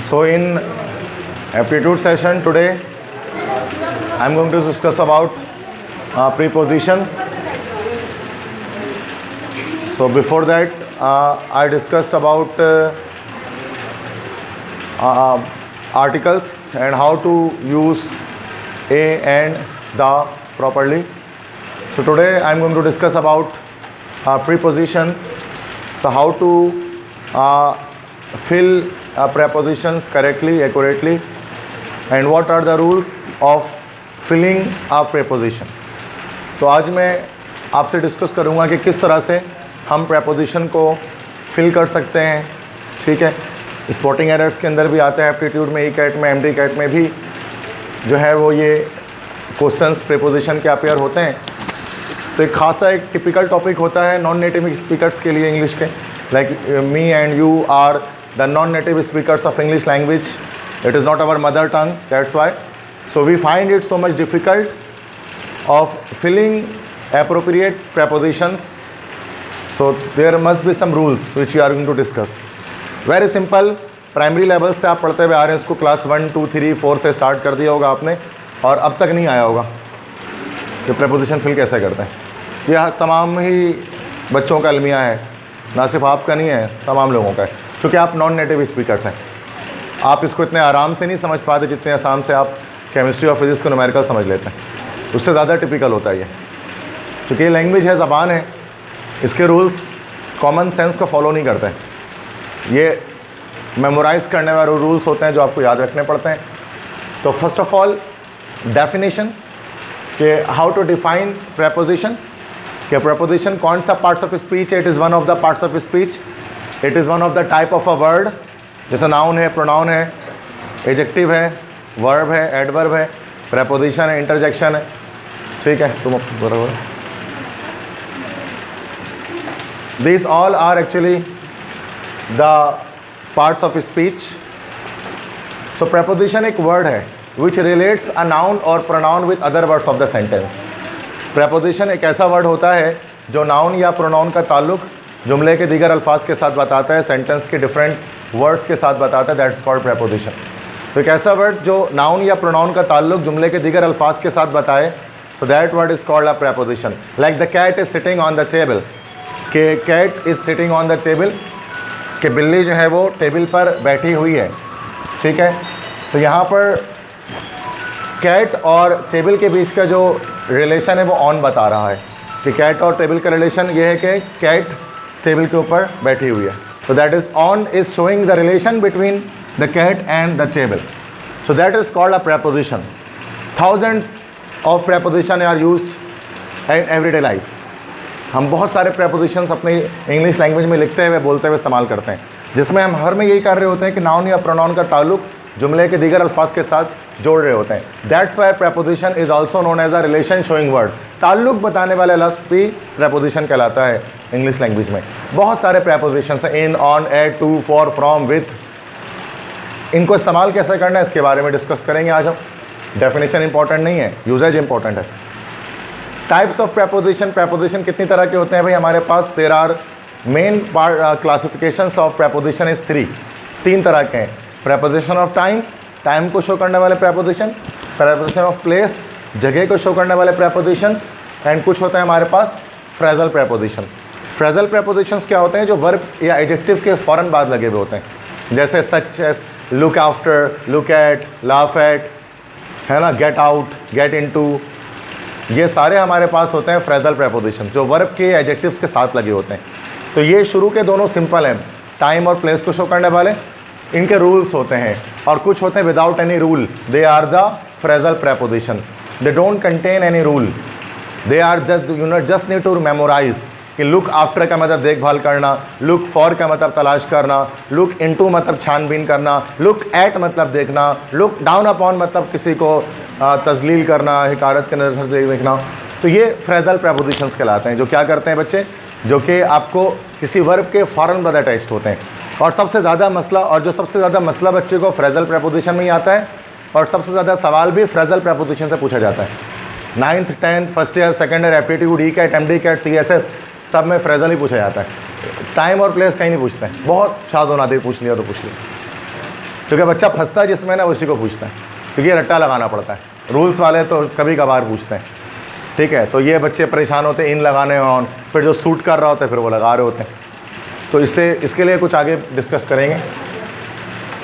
So in aptitude session today, I am going to discuss about preposition. So before that, I discussed about articles and how to use a and the properly. So today I am going to discuss about preposition. So how to fill prepositions correctly, accurately, and what are the rules of filling a preposition. तो आज मैं आपसे discuss करूँगा कि किस तरह से हम preposition को फिल कर सकते हैं. ठीक है, स्पॉटिंग एरर्स के अंदर भी आता है, एप्टीट्यूड में, ई कैट में, एमडी कैट में भी जो है वो ये क्वेश्चंस प्रेपोजिशन के अपेयर होते हैं. तो एक खासा एक टिपिकल टॉपिक होता है नॉन नेटिव स्पीकर्स के लिए इंग्लिश के, like me and you are the non native speakers of English language. It is not our mother tongue, that's why. So we find it so much difficult of filling appropriate prepositions. So there must be some rules which we are going to discuss. Very simple, primary level से आप पढ़ते हुए आ रहे हैं, इसको class 1, 2, 3, 4 से start कर दिया होगा आपने और अब तक नहीं आया होगा कि प्रेपोजिशन फिल कैसे करते हैं. यह तमाम ही बच्चों का अलमिया है, ना सिर्फ आपका नहीं है, तमाम लोगों का है. चूँकि आप नॉन नेटिव स्पीकर्स हैं, आप इसको इतने आराम से नहीं समझ पाते जितने आसान से आप केमिस्ट्री और फिजिक्स को न्यूमेरिकल समझ लेते हैं. उससे ज़्यादा टिपिकल होता है ये. चूँकि ये लैंग्वेज है, ज़बान है, इसके रूल्स कॉमन सेंस को फॉलो नहीं करते हैं. ये मेमोराइज़ करने वाले रूल्स होते हैं जो आपको याद रखने पड़ते हैं. तो फर्स्ट ऑफ ऑल डेफिनेशन कि हाउ टू डिफाइन प्रेपोजिशन. कि प्रेपोजिशन कौन सा पार्ट्स ऑफ स्पीच है. It is one of the parts of speech. It is one of the type of a word. जैसे नाउन है, प्रोनाउन है, adjective है, verb है, एडवर्ब है, प्रेपोजिशन है, इंटरजेक्शन है. ठीक है, तुम बराबर. These all are actually the parts of speech. So preposition एक word है which relates a noun or pronoun with other words of the sentence. Preposition एक ऐसा word होता है जो noun या pronoun का ताल्लुक जुमले के दीगर अल्फाज के साथ बताता है, सेंटेंस के different words के साथ बताता है. That's called preposition. तो एक ऐसा word जो noun या pronoun का ताल्लुक जुमले के दीगर अल्फाज के साथ बताए, तो that word is called a preposition. Like the cat is sitting on the table. कि cat is sitting on the table, कि बिल्ली जो है वो टेबल पर बैठी हुई है. ठीक है, तो यहाँ पर कैट और टेबल के बीच का जो रिलेशन है वो ऑन बता रहा है कि कैट और टेबल का रिलेशन ये है कि कैट टेबल के ऊपर बैठी हुई है. तो that is on is showing the relation between the cat and the table. So that is called a preposition. Thousands of preposition are used in everyday life. हम बहुत सारे प्रेपोजिशंस अपनी इंग्लिश लैंग्वेज में लिखते हुए, बोलते हुए इस्तेमाल करते हैं, जिसमें हम हर में यही कर रहे होते हैं कि नाउन या प्रोनाउन का ताल्लुक जुमले के दीगर अल्फाज के साथ जोड़ रहे होते हैं. That's why preposition is also known as a relation showing word. ताल्लुक बताने वाला लफ्ज़ भी प्रेपोजिशन कहलाता है इंग्लिश लैंग्वेज में. बहुत सारे प्रेपोजिशंस हैं, in, on, at, to, for, from, with. इनको इस्तेमाल कैसे करना है इसके बारे में डिस्कस करेंगे आज हम. डेफिनेशन इंपॉर्टेंट नहीं है, यूजेज इंपॉर्टेंट है. Types of preposition. प्रेपोजिशन कितनी तरह के होते हैं भाई हमारे पास? There are main classifications of preposition is 3. 3 तरह के हैं. प्रेपोजिशन ऑफ टाइम, टाइम को शो करने वाले प्रेपोजिशन. प्रेपोजिशन ऑफ प्लेस, जगह को शो करने वाले प्रेपोजिशन. एंड कुछ होता है हमारे पास फ्रेजल प्रेपोजिशन. फ्रेजल प्रेपोजिशंस क्या होते हैं? जो वर्ब या एडजेक्टिव के फ़ौरन बाद लगे हुए होते हैं, जैसे such as look after, look at, laugh at, है ना, गेट आउट, गेट इनटू. ये सारे हमारे पास होते हैं फ्रेजल प्रेपोजिशन जो वर्ब के एडजेक्टिव्स के साथ लगे होते हैं. तो ये शुरू के दोनों सिंपल हैं, टाइम और प्लेस को शो करने वाले. इनके रूल्स होते हैं और कुछ होते हैं without any rule. They are the phrasal preposition. They don't contain any rule. They are just need to memorize. कि लुक आफ्टर का मतलब देखभाल करना, लुक फॉर का मतलब तलाश करना, लुक इनटू मतलब छानबीन करना, लुक एट मतलब देखना, लुक डाउन अपॉन मतलब किसी को तजलील करना, हिकारत के नज़र से देखना. तो ये फ्रेजल प्रेपोजिशंस कहलाते हैं. जो क्या करते हैं बच्चे? जो कि आपको किसी वर्ब के फ़ौरन बाद अटैच्ड होते हैं. और सबसे ज़्यादा मसला, और जो सबसे ज़्यादा मसला बच्चे को फ्रेजल प्रेपोजिशन में ही आता है, और सबसे ज़्यादा सवाल भी फ्रेजल प्रेपोजिशन से पूछा जाता है. 9th 10th first year, second year, aptitude, ECAT, MDCAT, CSS, सब में फ्रेजल ही पूछा जाता है. टाइम और प्लेस कहीं नहीं पूछते हैं. बहुत शाज़ नादिर पूछ लिया तो पूछ लिया. क्योंकि बच्चा फंसता है जिसमें ना उसी को पूछता है, क्योंकि रट्टा लगाना पड़ता है। रूल्स वाले तो कभी कभार पूछते हैं, ठीक है। तो ये बच्चे परेशान होते हैं इन लगाने में ऑन, फिर जो सूट कर रहा होता है फिर वो लगा रहे होते हैं। तो इसके लिए कुछ आगे डिस्कस करेंगे।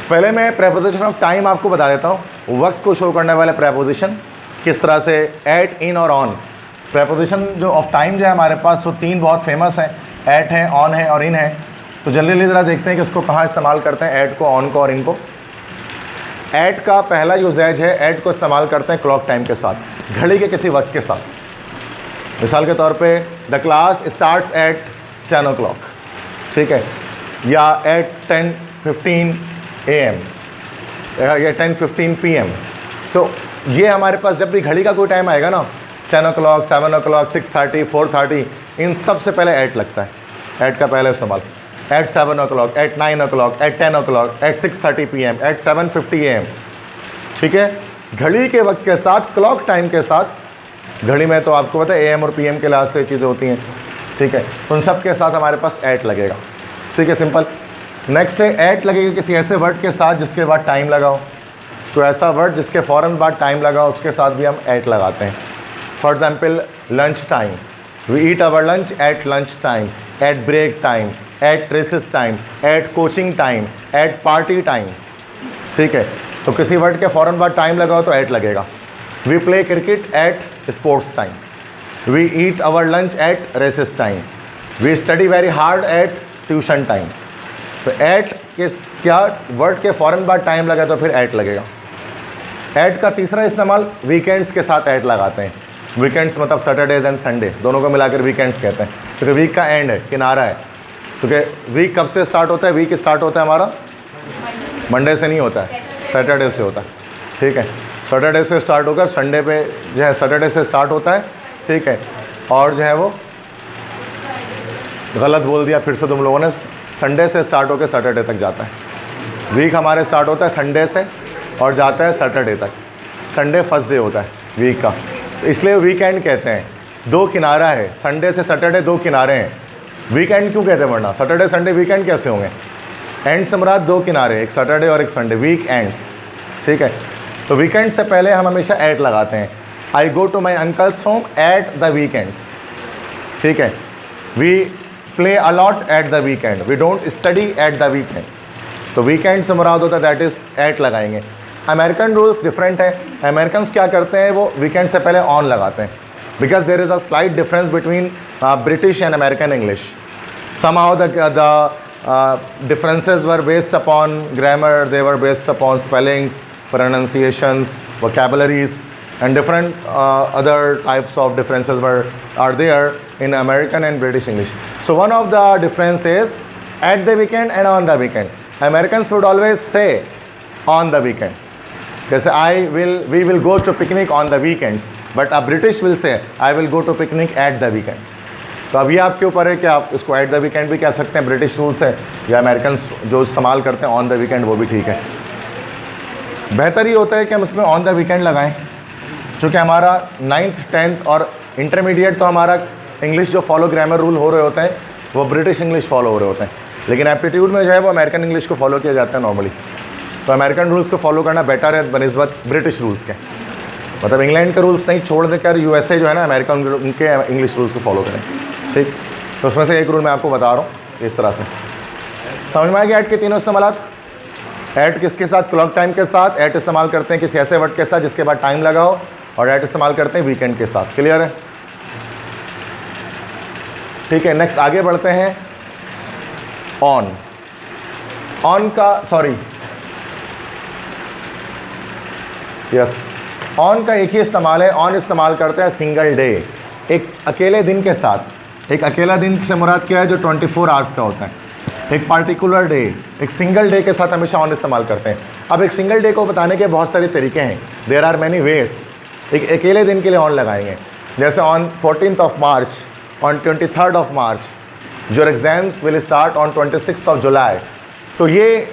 पहले मैं प्रेपोजिशन ऑफ टाइम आपको बता देता हूँ। वक्त को शो करने वाले प्रेपोजिशन किस तरह से एट, इन और ऑन। प्रेपोजिशन जो ऑफ टाइम जो है हमारे पास वो 3 बहुत फेमस हैं, एट है, ऑन है और इन है। तो जल्दी ज़रा देखते हैं कि इसको कहाँ इस्तेमाल करते हैं, एट को, ऑन को और इन को। एट का पहला यूजेज है, एट को इस्तेमाल करते हैं क्लॉक टाइम के साथ, घड़ी के किसी वक्त के साथ। मिसाल के तौर पे the class starts at 10 o'clock, ठीक है, या एट 10:15 AM या 10:15 PM। तो ये हमारे पास जब भी घड़ी का कोई टाइम आएगा ना, 10 o'clock, 7 o'clock, 6:30, 4:30, इन सब से पहले एट लगता है। एट का पहले इस्तेमाल at 7 o'clock, at 9 o'clock, at 10 o'clock, at 6:30 PM, at 7:50 AM, ठीक है। घड़ी के वक्त के साथ, क्लॉक टाइम के साथ। घड़ी में तो आपको पता है AM और PM के लिहाज से चीज़ें होती हैं, ठीक है। उन सब के साथ हमारे पास एट लगेगा, ठीक है, सिंपल। नेक्स्ट है एट लगेगा किसी ऐसे वर्ड के साथ जिसके बाद टाइम लगाओ। तो ऐसा वर्ड जिसके फ़ौरन बाद टाइम लगाओ उसके साथ भी हम एट लगाते हैं। For example lunch time, we eat our lunch at lunch time, at break time, at recess time, at coaching time, at party time, ठीक है। तो किसी वर्ड के फ़ौरन बाद टाइम लगाओ तो एट लगेगा। We play cricket at sports time, we eat our lunch at recess time, we study very hard at tuition time. तो एट के क्या वर्ड के फ़ौरन बाद टाइम लगा तो फिर एट लगेगा। एट का तीसरा इस्तेमाल वीकेंड्स के साथ एट लगाते हैं। वीकेंड्स मतलब सैटरडेज एंड संडे, दोनों को मिलाकर वीकेंड्स कहते हैं, क्योंकि वीक का एंड है, किनारा है। क्योंकि वीक कब से स्टार्ट होता है? वीक स्टार्ट होता है हमारा मंडे से नहीं होता है, सैटरडे से होता है, ठीक है। सैटरडे से स्टार्ट होकर संडे पे जो है, सैटरडे से स्टार्ट होता है, ठीक है। और जो है वो गलत बोल दिया फिर से तुम लोगों ने, संडे से स्टार्ट होकर सैटरडे तक जाता है। वीक हमारे स्टार्ट होता है संडे से और जाता है सैटरडे तक। संडे फर्स्ट डे होता है वीक का, इसलिए वीकेंड कहते हैं। 2 किनारा है, संडे से सैटरडे 2 किनारे हैं। वीकेंड क्यों कहते हैं वरना? सैटरडे संडे वीकेंड कैसे होंगे? एंड से मुराद 2 किनारे, एक सैटरडे और एक संडे, वीक एंड्स, ठीक है। तो वीकेंड से पहले हम हमेशा एट लगाते हैं। I go to my uncle's home at the weekends, ठीक है। We play a lot at the weekend, we don't study at the weekend. तो वीकेंड से मुराद होता है दैट इज़ एट लगाएंगे। अमेरिकन रूल्स डिफरेंट है। अमेरिकन क्या करते हैं, वो वीकेंड से पहले ऑन लगाते हैं, because there is a slight difference between British and American English. somehow the differences were based upon grammar, they were based upon spellings, pronunciations, vocabularies, and different other types of differences are there in American and British English. So one of the difference is at the weekend and on the weekend. Americans would always say on the weekend. जैसे we will go to picnic on the weekends, but a British will say I will go to picnic at the weekend. तो अब ये आपके ऊपर है कि आप इसको एट द वीकेंड भी कह सकते हैं, ब्रिटिश रूल्स है, या अमेरिकन जो इस्तेमाल करते हैं ऑन द वीकेंड वो भी ठीक है। बेहतर ये होता है कि हम इसमें ऑन द वीकेंड लगाएं, चूँकि हमारा 9th 10th और इंटरमीडिएट तो हमारा इंग्लिश जो फॉलो ग्रामर रूल हो रहे होते हैं वो ब्रिटिश इंग्लिश फॉलो हो रहे होते हैं, लेकिन एप्टीट्यूड में जो है वो अमेरिकन इंग्लिश को फॉलो किया जाता है नॉर्मली। तो अमेरिकन रूल्स को फॉलो करना बेटर है बनिस्बत ब्रिटिश रूल्स के, मतलब इंग्लैंड के रूल्स नहीं छोड़ देकर यूएसए जो है ना अमेरिकन उनके इंग्लिश रूल्स को फॉलो करें, ठीक। तो उसमें से एक रूल मैं आपको बता रहा हूँ इस तरह से। समझ में आएगी ऐट के तीनों इस्तेमालात? ऐट किसके साथ? क्लॉक टाइम के साथ। ऐट इस्तेमाल करते हैं किसी ऐसे वर्ड के साथ जिसके बाद टाइम लगाओ, और ऐट इस्तेमाल करते हैं वीकेंड के साथ। क्लियर है? ठीक है, नेक्स्ट आगे बढ़ते हैं। ऑन, ऑन का सॉरी यस ऑन का एक ही इस्तेमाल है। ऑन इस्तेमाल करते हैं सिंगल डे, एक अकेले दिन के साथ। एक अकेला दिन से मुराद क्या है? जो 24 आवर्स का होता है, एक पार्टिकुलर डे, एक सिंगल डे के साथ हमेशा ऑन इस्तेमाल करते हैं। अब एक सिंगल डे को बताने के बहुत सारे तरीके हैं, देयर आर मैनी वेज। एक अकेले दिन के लिए ऑन लगाएंगे, जैसे on 14th of March, on 23rd of March, your exams will start on 26th of July। तो ये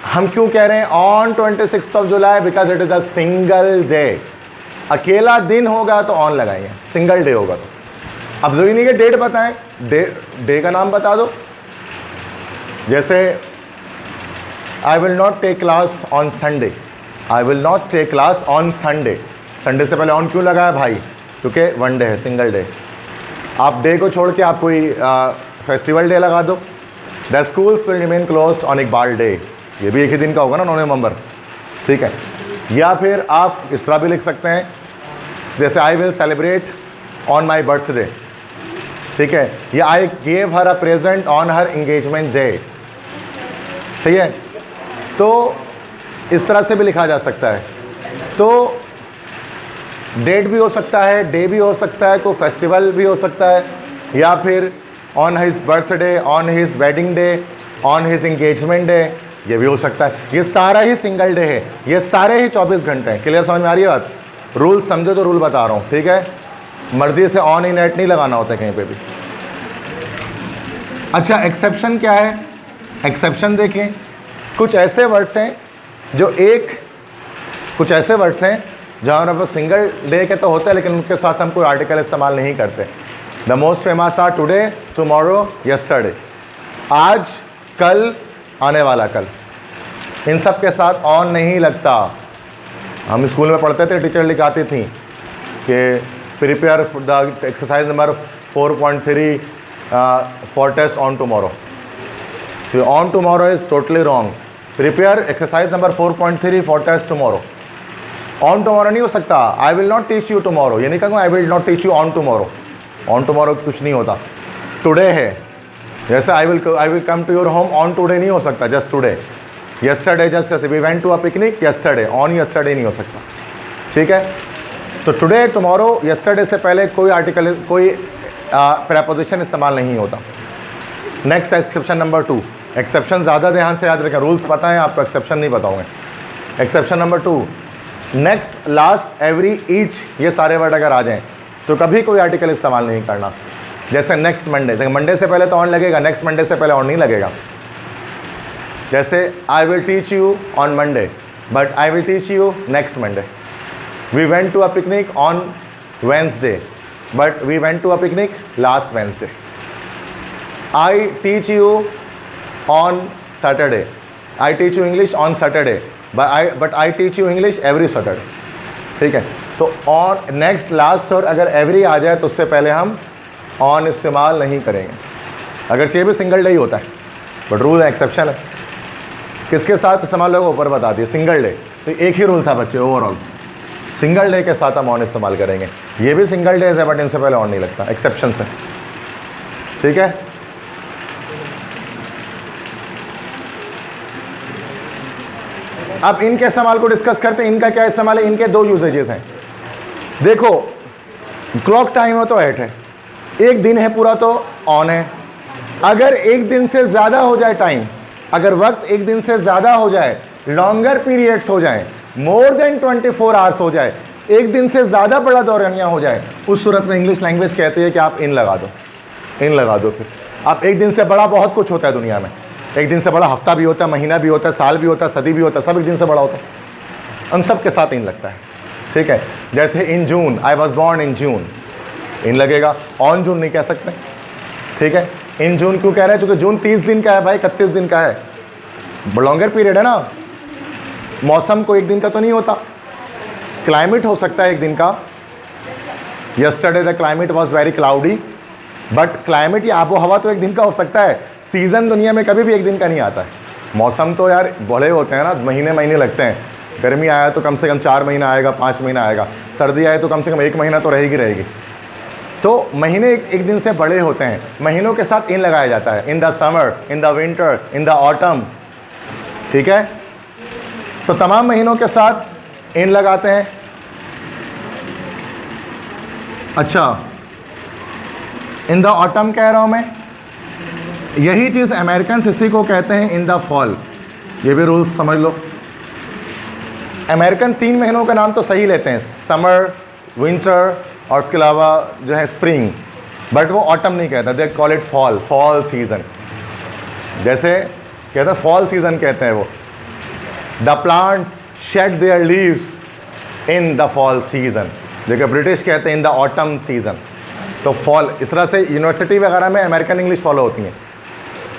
हम क्यों कह रहे हैं on 26th of July? Because it is a single day. अकेला दिन होगा तो ऑन लगाएंगे, सिंगल डे होगा तो। अब जरूरी नहीं कि डेट बताएं, डे का नाम बता दो। जैसे I will not take class on Sunday, I will not take class on Sunday. Sunday से पहले ऑन क्यों लगा है भाई? क्योंकि वन डे है, सिंगल डे। आप डे को छोड़ के आप कोई फेस्टिवल डे लगा दो। The schools will remain closed on Iqbal day, ये भी एक ही दिन का होगा ना, 9 नवंबर, ठीक है। या फिर आप इस तरह भी लिख सकते हैं जैसे I will celebrate on my birthday, ठीक है, या I gave her a present on her engagement day, सही है। तो इस तरह से भी लिखा जा सकता है। तो डेट भी हो सकता है, डे भी हो सकता है, कोई फेस्टिवल भी हो सकता है, या फिर on his birthday, on his wedding day, on his engagement day, ये भी हो सकता है। ये सारा ही सिंगल डे है, ये सारे ही 24 घंटे हैं। क्लियर समझ में आ रही है बात? रूल समझो तो रूल बता रहा हूँ, ठीक है। मर्जी से ऑन ही नेट नहीं लगाना होता कहीं पे भी। अच्छा, एक्सेप्शन क्या है? एक्सेप्शन देखें, कुछ ऐसे वर्ड्स हैं जो कुछ ऐसे वर्ड्स हैं जहाँ हमारे पास सिंगल डे के तो होते हैं लेकिन उनके साथ हम कोई आर्टिकल इस्तेमाल नहीं करते। The most famous are today, tomorrow, yesterday, आज, कल, आने वाला कल। इन सब के साथ ऑन नहीं लगता। हम स्कूल में पढ़ते थे, टीचर लिखाती थी कि prepare the exercise number 4.3 for test on tomorrow. तो on tomorrow is totally wrong. Prepare exercise number 4.3 for test tomorrow. On tomorrow नहीं हो सकता। I will not teach you tomorrow, ये नहीं कहूँगा I will not teach you on tomorrow. On tomorrow कुछ नहीं होता। टुडे है, जैसे I will come to your home on today नहीं हो सकता, just today. Yesterday, just we went to a picnic yesterday, on yesterday नहीं हो सकता, ठीक है। तो टुडे, टुमारो, यस्टरडे से पहले कोई आर्टिकल, कोई प्रेपोजिशन इस्तेमाल नहीं होता। Next exception number 2। एक्सेप्शन ज़्यादा ध्यान से याद रखें, रूल्स पता है आपको, एक्सेप्शन नहीं बताऊँगे। Exception number 2, next, last, every, each, ये सारे वर्ड अगर आ जाएँ तो कभी कोई आर्टिकल इस्तेमाल नहीं करना। जैसे नेक्स्ट मंडे, जैसे मंडे से पहले तो ऑन लगेगा, नेक्स्ट मंडे से पहले ऑन नहीं लगेगा। जैसे I will teach you on Monday but I will teach you next Monday. We went to a picnic on Wednesday but we went to a picnic last Wednesday. I teach you on Saturday, I teach you English on Saturday but I teach you English every Saturday, ठीक है। तो on, next, last और अगर every आ जाए तो उससे पहले हम ऑन इस्तेमाल नहीं करेंगे, अगर ये भी सिंगल डे ही होता है, बट रूल है, एक्सेप्शन है। किसके साथ इस्तेमाल होगा ऊपर बता दिए, सिंगल डे। तो एक ही रूल था बच्चे ओवरऑल, सिंगल डे के साथ हम ऑन इस्तेमाल करेंगे। ये भी सिंगल डेज है बट इनसे पहले ऑन नहीं लगता, एक्सेप्शन से, ठीक है। अब इनके इस्तेमाल को डिस्कस करते हैं। इनका क्या इस्तेमाल है? इनके 2 यूजेजेस हैं। देखो, क्लॉक टाइम हो तो 8 है, एक दिन है पूरा तो ऑन है। अगर एक दिन से ज़्यादा हो जाए टाइम, अगर वक्त एक दिन से ज़्यादा हो जाए, लॉन्गर पीरियड्स हो जाए, मोर देन 24 आवर्स हो जाए, एक दिन से ज़्यादा बड़ा दौरानिया हो जाए, उस सूरत में इंग्लिश लैंग्वेज कहती है कि आप इन लगा दो, इन लगा दो। फिर आप एक दिन से बड़ा बहुत कुछ होता है दुनिया में, एक दिन से बड़ा हफ्ता भी होता है, महीना भी होता है, साल भी होता है, सदी भी होता है, सब एक दिन से बड़ा होता है। उन सब के साथ इन लगता है, ठीक है। जैसे इन जून, आई वॉज बॉर्न इन जून, इन लगेगा। ऑन जून नहीं कह सकते, ठीक है। इन जून क्यों कह रहे हैं? क्योंकि जून 30 दिन का है भाई, 31 दिन का है, लॉन्गर पीरियड है ना। मौसम को एक दिन का तो नहीं होता, क्लाइमेट हो सकता है एक दिन का। Yesterday the climate was very cloudy, but climate या आबो हवा तो एक दिन का हो सकता है। सीज़न दुनिया में कभी भी एक दिन का नहीं आता है। मौसम तो यार बड़े होते हैं ना, महीने महीने लगते हैं। गर्मी आया तो कम से कम 4 महीना आएगा, 5 महीना आएगा। सर्दी आए तो कम से कम 1 महीना तो रहेगी। तो महीने एक दिन से बड़े होते हैं। महीनों के साथ इन लगाया जाता है, in the summer, in the winter, in the autumn, ठीक है। तो तमाम महीनों के साथ इन लगाते हैं। अच्छा, इन द ऑटम कह रहा हूं मैं, यही चीज़ अमेरिकन इसी को कहते हैं इन द फॉल। ये भी रूल्स समझ लो। अमेरिकन 3 महीनों का नाम तो सही लेते हैं, समर, विंटर और उसके अलावा जो है स्प्रिंग, बट वो ऑटम नहीं कहता, they call it fall, fall season. जैसे कहते हैं फॉल सीज़न कहते हैं वो। The plants shade there leaves in the fall season, जबकि ब्रिटिश कहते हैं इन द ऑटम सीज़न। तो फॉल, इस तरह से यूनिवर्सिटी वगैरह में अमेरिकन इंग्लिश फॉलो होती हैं।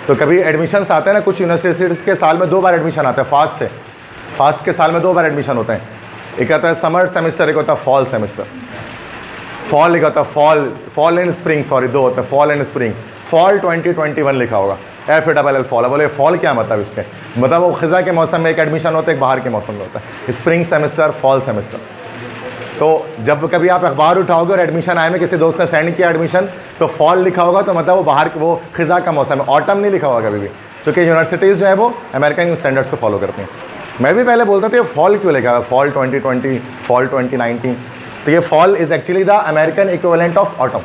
तो कभी एडमिशन्स आते हैं ना, कुछ यूनिवर्सिटीज़ के साल में 2 बार एडमिशन आता है, फास्ट है, फास्ट के साल में 2 बार एडमिशन होते हैं। एक आता है समर सेमेस्टर, एक होता है फॉल सेमेस्टर। फॉल लिखा होता है फॉल एंड स्प्रिंग, सॉरी 2 होते हैं, फॉल एंड स्प्रिंग। फॉल 2021 लिखा होगा, FALL फॉल। बोले फॉल क्या मतलब इसके, मतलब वो ख़ज़ा के मौसम में एक एडमिशन होता है, एक बाहर के मौसम में होता है, स्प्रिंग सेमेस्टर, फॉल सेमेस्टर। तो जब कभी आप अखबार उठाओगे और एडमिशन आए में किसी दोस्त ने सेंड किया एडमिशन, तो फॉल लिखा होगा, तो मतलब वो बाहर वो ख़ज़ा का मौसम है, ऑटम नहीं लिखा होगा कभी भी, क्योंकि यूनिवर्सिटीज़ जो है वो अमेरिकन स्टैंडर्ड्स को फॉलो करती हैं। मैं भी पहले बोलता था फॉल क्यों लिखा है, फॉल 2020, फॉल 2019, तो ये fall is actually the American equivalent of autumn,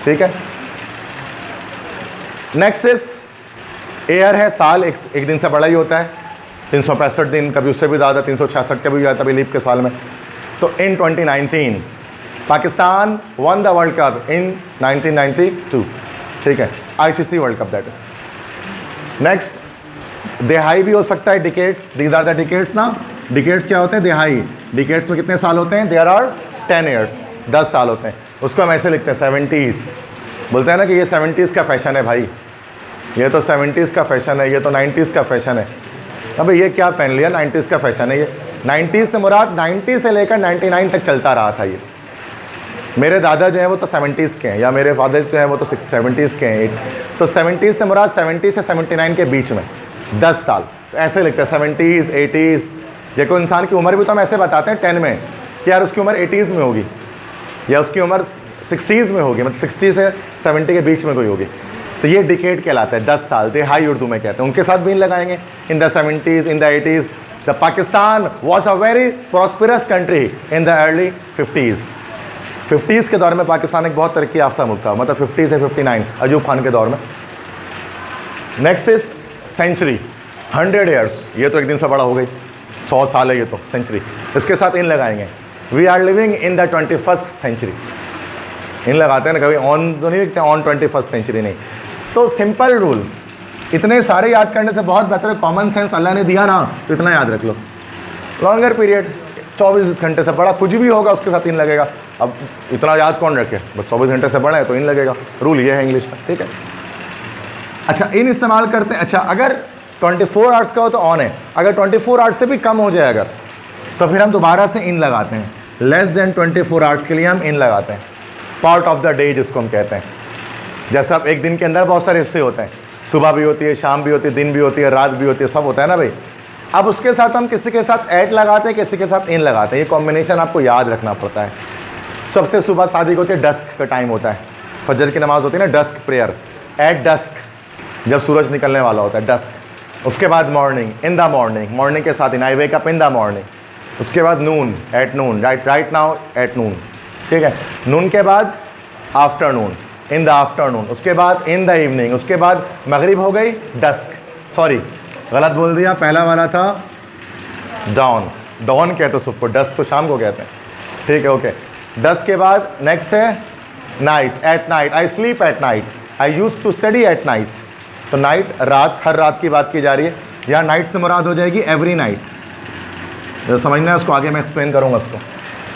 ठीक है। नेक्स्ट इज एयर है, साल एक दिन से बड़ा ही होता है, 365 दिन, कभी उससे भी ज़्यादा, 366 कभी जाता है लीप के साल में। तो in 2019 Pakistan won the world cup in 1992, ठीक है, ICC world cup that is. Next दिहाई भी हो सकता है, decades, these are the decades ना। डिकेड्स क्या होते हैं, दिहाई, डिकेड्स में कितने साल होते हैं, देयर आर 10 ईयर्स, 10 साल होते हैं। उसको हम ऐसे लिखते हैं 70s, बोलते हैं ना कि ये 70s का फैशन है भाई, ये तो 70s का फैशन है, ये तो 90s का फैशन है। अबे ये क्या पहन लिया, 90s का फैशन है ये। 90s से मुराद 90 से लेकर 99 तक चलता रहा था ये। मेरे दादा जो हैं वो तो 70s के हैं, या मेरे फादर जो हैं वो तो 70s के हैं। तो 70s से मुराद 70 से 79 के बीच में 10 साल, तो ऐसे लिखते हैं 70s, 80s। या कोई इंसान की उम्र भी तो हम ऐसे बताते हैं 10 में कि यार उसकी उम्र 80s में होगी, या उसकी उम्र 60s में होगी, मतलब 60 से 70 के बीच में कोई होगी। तो ये डिकेड कहलाता है, 10 साल, दिहाई उर्दू में कहते हैं। उनके साथ भी इन लगाएंगे, in the 70s, in the 80s। The Pakistan was a very prosperous country in the early 50s के दौर में पाकिस्तान एक बहुत तरक्की याफ्ता मुल्क था, मतलब 50 से 59 अयूब खान के दौर में। नेक्स्ट इज सेंचुरी, 100 ईयर्स, ये तो एक दिन से बड़ा हो गई, 100 साल है ये तो सेंचुरी। इसके साथ इन लगाएंगे, we are living in the 21st century. In लगाते हैं ना, कभी ऑन तो नहीं लिखते, ऑन 21st सेंचुरी नहीं। तो सिंपल रूल, इतने सारे याद करने से बहुत बेहतर है, कॉमन सेंस अल्लाह ने दिया ना, तो इतना याद रख लो। लॉन्गर पीरियड, 24 घंटे से बड़ा कुछ भी होगा उसके साथ इन लगेगा। अब इतना याद कौन रखे, बस 24 घंटे से बड़ा है तो इन लगेगा, रूल ये है इंग्लिश का, ठीक है। अच्छा, इन इस्तेमाल करते हैं। अच्छा, अगर 24 आवर्स का हो तो ऑन है, अगर 24 आवर्स से भी कम हो जाए अगर, तो फिर हम दोबारा से इन लगाते हैं। लेस देन 24 आवर्स के लिए हम इन लगाते हैं, पार्ट ऑफ द डे जिसको हम कहते हैं। जैसा अब एक दिन के अंदर बहुत सारे हिस्से होते हैं, सुबह भी होती है, शाम भी होती है, दिन भी होती है, रात भी होती है, सब होता है ना भाई। अब उसके साथ हम किसी के साथ एट लगाते हैं, किसी के साथ इन लगाते हैं, ये कॉम्बिनेशन आपको याद रखना पड़ता है। सबसे सुबह शादी होती है, डस्क का टाइम होता है, फजर की नमाज़ होती है ना, डस्क प्रेयर, एट डस्क, जब सूरज निकलने वाला होता है, डस्क। उसके बाद morning, in the morning, morning के साथ in, I wake up in the morning. उसके बाद noon, at noon, right now at noon, ठीक है। नून के बाद आफ्टरनून, इन द आफ्टरनून। उसके बाद इन द इवनिंग। उसके बाद मगरिब हो गई, डस्क, सॉरी गलत बोल दिया, पहला वाला था डॉन, डॉन कहते हो सुबह को, डस्क तो शाम को कहते हैं, ठीक है, ओके। डस्क के बाद नेक्स्ट है night, at night, I sleep at night, I use to study at night. तो नाइट, रात, हर रात की बात की जा रही है, या नाइट से मुराद हो जाएगी एवरी नाइट, जो समझना है उसको आगे मैं एक्सप्लेन करूँगा उसको।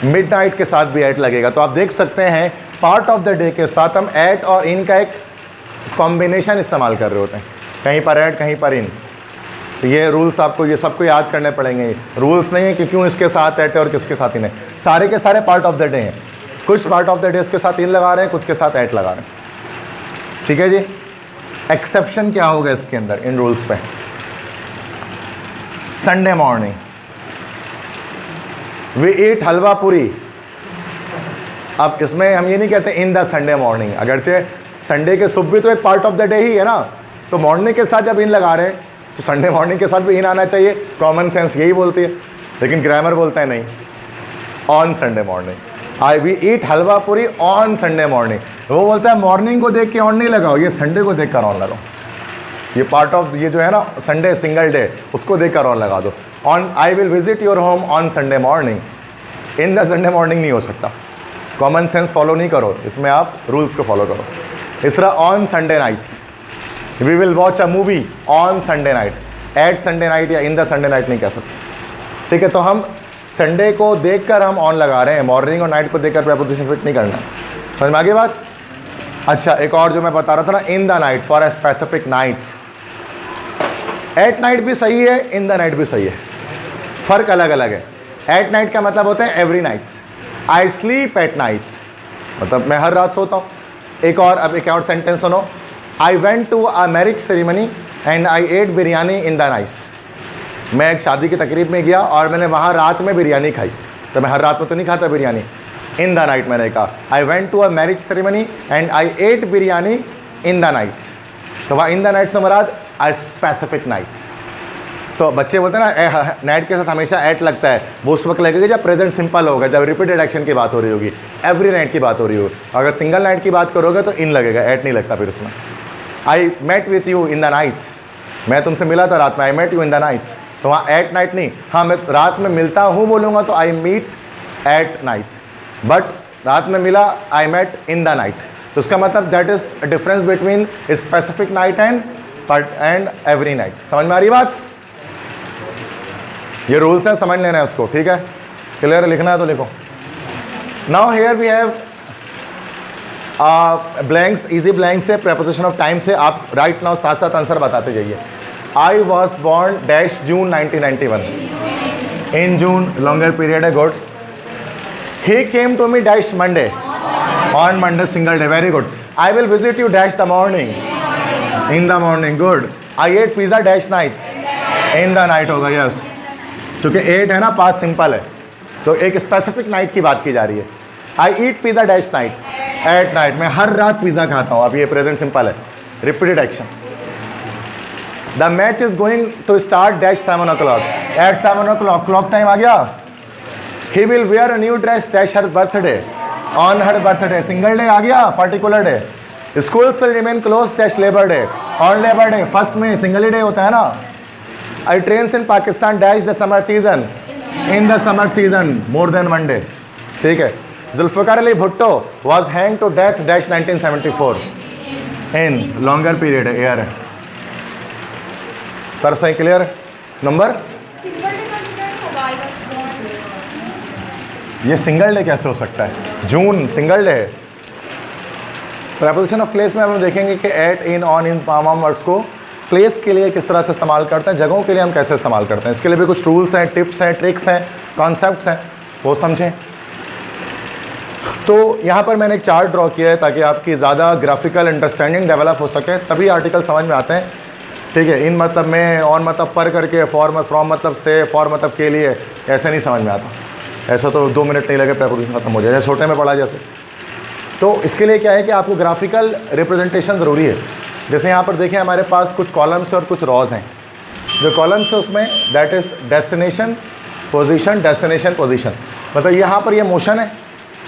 मिड नाइट के साथ भी एट लगेगा। तो आप देख सकते हैं पार्ट ऑफ द डे के साथ हम एट और इन का एक कॉम्बिनेशन इस्तेमाल कर रहे होते हैं, कहीं पर एट, कहीं पर इन। तो ये रूल्स आपको, ये सबको याद करने पड़ेंगे। रूल्स नहीं है कि क्यों इसके साथ एट है और किसके साथ इन है, सारे के सारे पार्ट ऑफ द डे हैं। कुछ पार्ट ऑफ द डे के साथ इन लगा रहे हैं, कुछ के साथ एट लगा रहे हैं, ठीक है जी। एक्सेप्शन क्या होगा इसके अंदर इन रूल्स पे, Sunday morning we eat halwa पूरी। अब इसमें हम ये नहीं कहते इन द संडे मॉर्निंग, अगरचे संडे के सुबह भी तो एक पार्ट ऑफ द डे ही है ना, तो मॉर्निंग के साथ जब इन लगा रहे हैं तो संडे मॉर्निंग के साथ भी इन आना चाहिए, कॉमन सेंस यही बोलती है। लेकिन ग्रामर बोलता है नहीं, on Sunday morning, I we eat halwa puri on Sunday morning. वो बोलता है मॉर्निंग को देख के ऑन नहीं लगाओ, ये संडे को देख कर ऑन लगाओ, ये पार्ट ऑफ ये जो है ना संडे सिंगल डे, उसको देख कर ऑन लगा दो। On I will visit your home on Sunday morning, in the Sunday morning नहीं हो सकता, कॉमन सेंस फॉलो नहीं करो इसमें, आप रूल्स को फॉलो करो। इस तरह on Sunday night we will watch a movie on Sunday night, at Sunday night या इन द संडे नाइट नहीं कह सकते, ठीक है। तो हम संडे को देखकर हम ऑन लगा रहे हैं, मॉर्निंग और नाइट को देखकर प्रीपोजिशन फिट नहीं करना। समझ में आगे बात? अच्छा, एक और जो मैं बता रहा था ना, in the night for a specific night. At night भी सही है, इन द नाइट भी सही है, फ़र्क अलग अलग है। एट नाइट का मतलब होता है every night, I sleep at night, मतलब मैं हर रात सोता हूँ। एक और सेंटेंस सुनो, I went to a marriage ceremony and I ate biryani in the night. मैं एक शादी की तकरीब में गया और मैंने वहाँ रात में बिरयानी खाई। तो मैं हर रात में तो नहीं खाता बिरयानी, इन द नाइट मैंने कहा। I went to a marriage ceremony and I ate biryani in the night. तो वहाँ इन द नाइट से मुराद अ स्पेसिफिक नाइट्स। तो बच्चे बोलते हैं ना नाइट के साथ हमेशा एट लगता है, वो उस वक्त लगेगा जब प्रेजेंट सिंपल होगा, जब रिपीटेड एक्शन की बात हो रही होगी, एवरी नाइट की बात हो रही होगी। अगर सिंगल नाइट की बात करोगे तो इन लगेगा, एट नहीं लगता फिर उसमें। I met with you in the night, मैं तुमसे मिला था रात में, I met you in the night. तो वहाँ एट नाइट नहीं, हाँ मैं रात में मिलता हूँ बोलूँगा तो I meet at night, but रात में मिला I met in the night. तो उसका मतलब that is difference between specific night and every night. समझ में आ रही बात? ये रूल्स है, समझ लेना है उसको, ठीक है? क्लियर है? लिखना है तो लिखो। Now here we have blanks, easy blank से, प्रेपोजिशन ऑफ टाइम से आप राइट नाउ साथ साथ आंसर बताते जाइए। I was born dash June 1991, in June, longer period है, good. He came to me dash Monday, on Monday, single day, very good. I will visit you dash the morning, in the morning, good. I ate pizza dash night, in the night होगा, yes. क्योंकि eight है ना, पास simple है, तो एक specific night की बात की जा रही है। I eat pizza dash night, at night, मैं हर रात पिज़्ज़ा खाता हूँ। अब ये प्रेजेंट सिंपल है, repeated action. The match is going to start dash 7 o'clock, at 7 o'clock, clock time आ गया। He will wear a new dress dash her birthday, on her birthday, single day आ गया, particular day. School will remain close dash Labour Day, on Labour Day, first में single ही day होता है ना। I trains in Pakistan dash the summer season, in the summer season, more than one day, ठीक है। Zulfikar Ali Bhutto was hang to death dash 1974, in longer period है, year है। Sir सही, क्लियर? नंबर ये सिंगल डे कैसे हो सकता है? जून सिंगल डे है। प्रेपोजिशन ऑफ प्लेस में हम देखेंगे कि एट, इन, ऑन, इन तमाम वर्ड्स को प्लेस के लिए किस तरह से इस्तेमाल करते हैं, जगहों के लिए हम कैसे इस्तेमाल करते हैं। इसके लिए भी कुछ रूल्स हैं, टिप्स हैं, ट्रिक्स हैं, कॉन्सेप्ट्स हैं, वो समझें। तो यहाँ पर मैंने एक चार्ट ड्रॉ किया है ताकि आपकी ज़्यादा ग्राफिकल अंडरस्टैंडिंग डेवलप हो सके, तभी आर्टिकल समझ में आते हैं, ठीक है। इन मतलब में, ऑन मतलब पर करके, फॉर फ्रॉम मतलब से, फॉर मतलब के लिए, ऐसे नहीं समझ में आता। ऐसा तो 2 मिनट नहीं लगे, प्रेपोजिशन खत्म हो जाए, जैसे छोटे में पढ़ा जैसे। तो इसके लिए क्या है कि आपको ग्राफिकल रिप्रेजेंटेशन ज़रूरी है। जैसे यहाँ पर देखें, हमारे पास कुछ कॉलम्स और कुछ रॉज हैं। जो कॉलम्स है उसमें that is destination, position, destination, position, मतलब यहाँ पर ये मोशन है,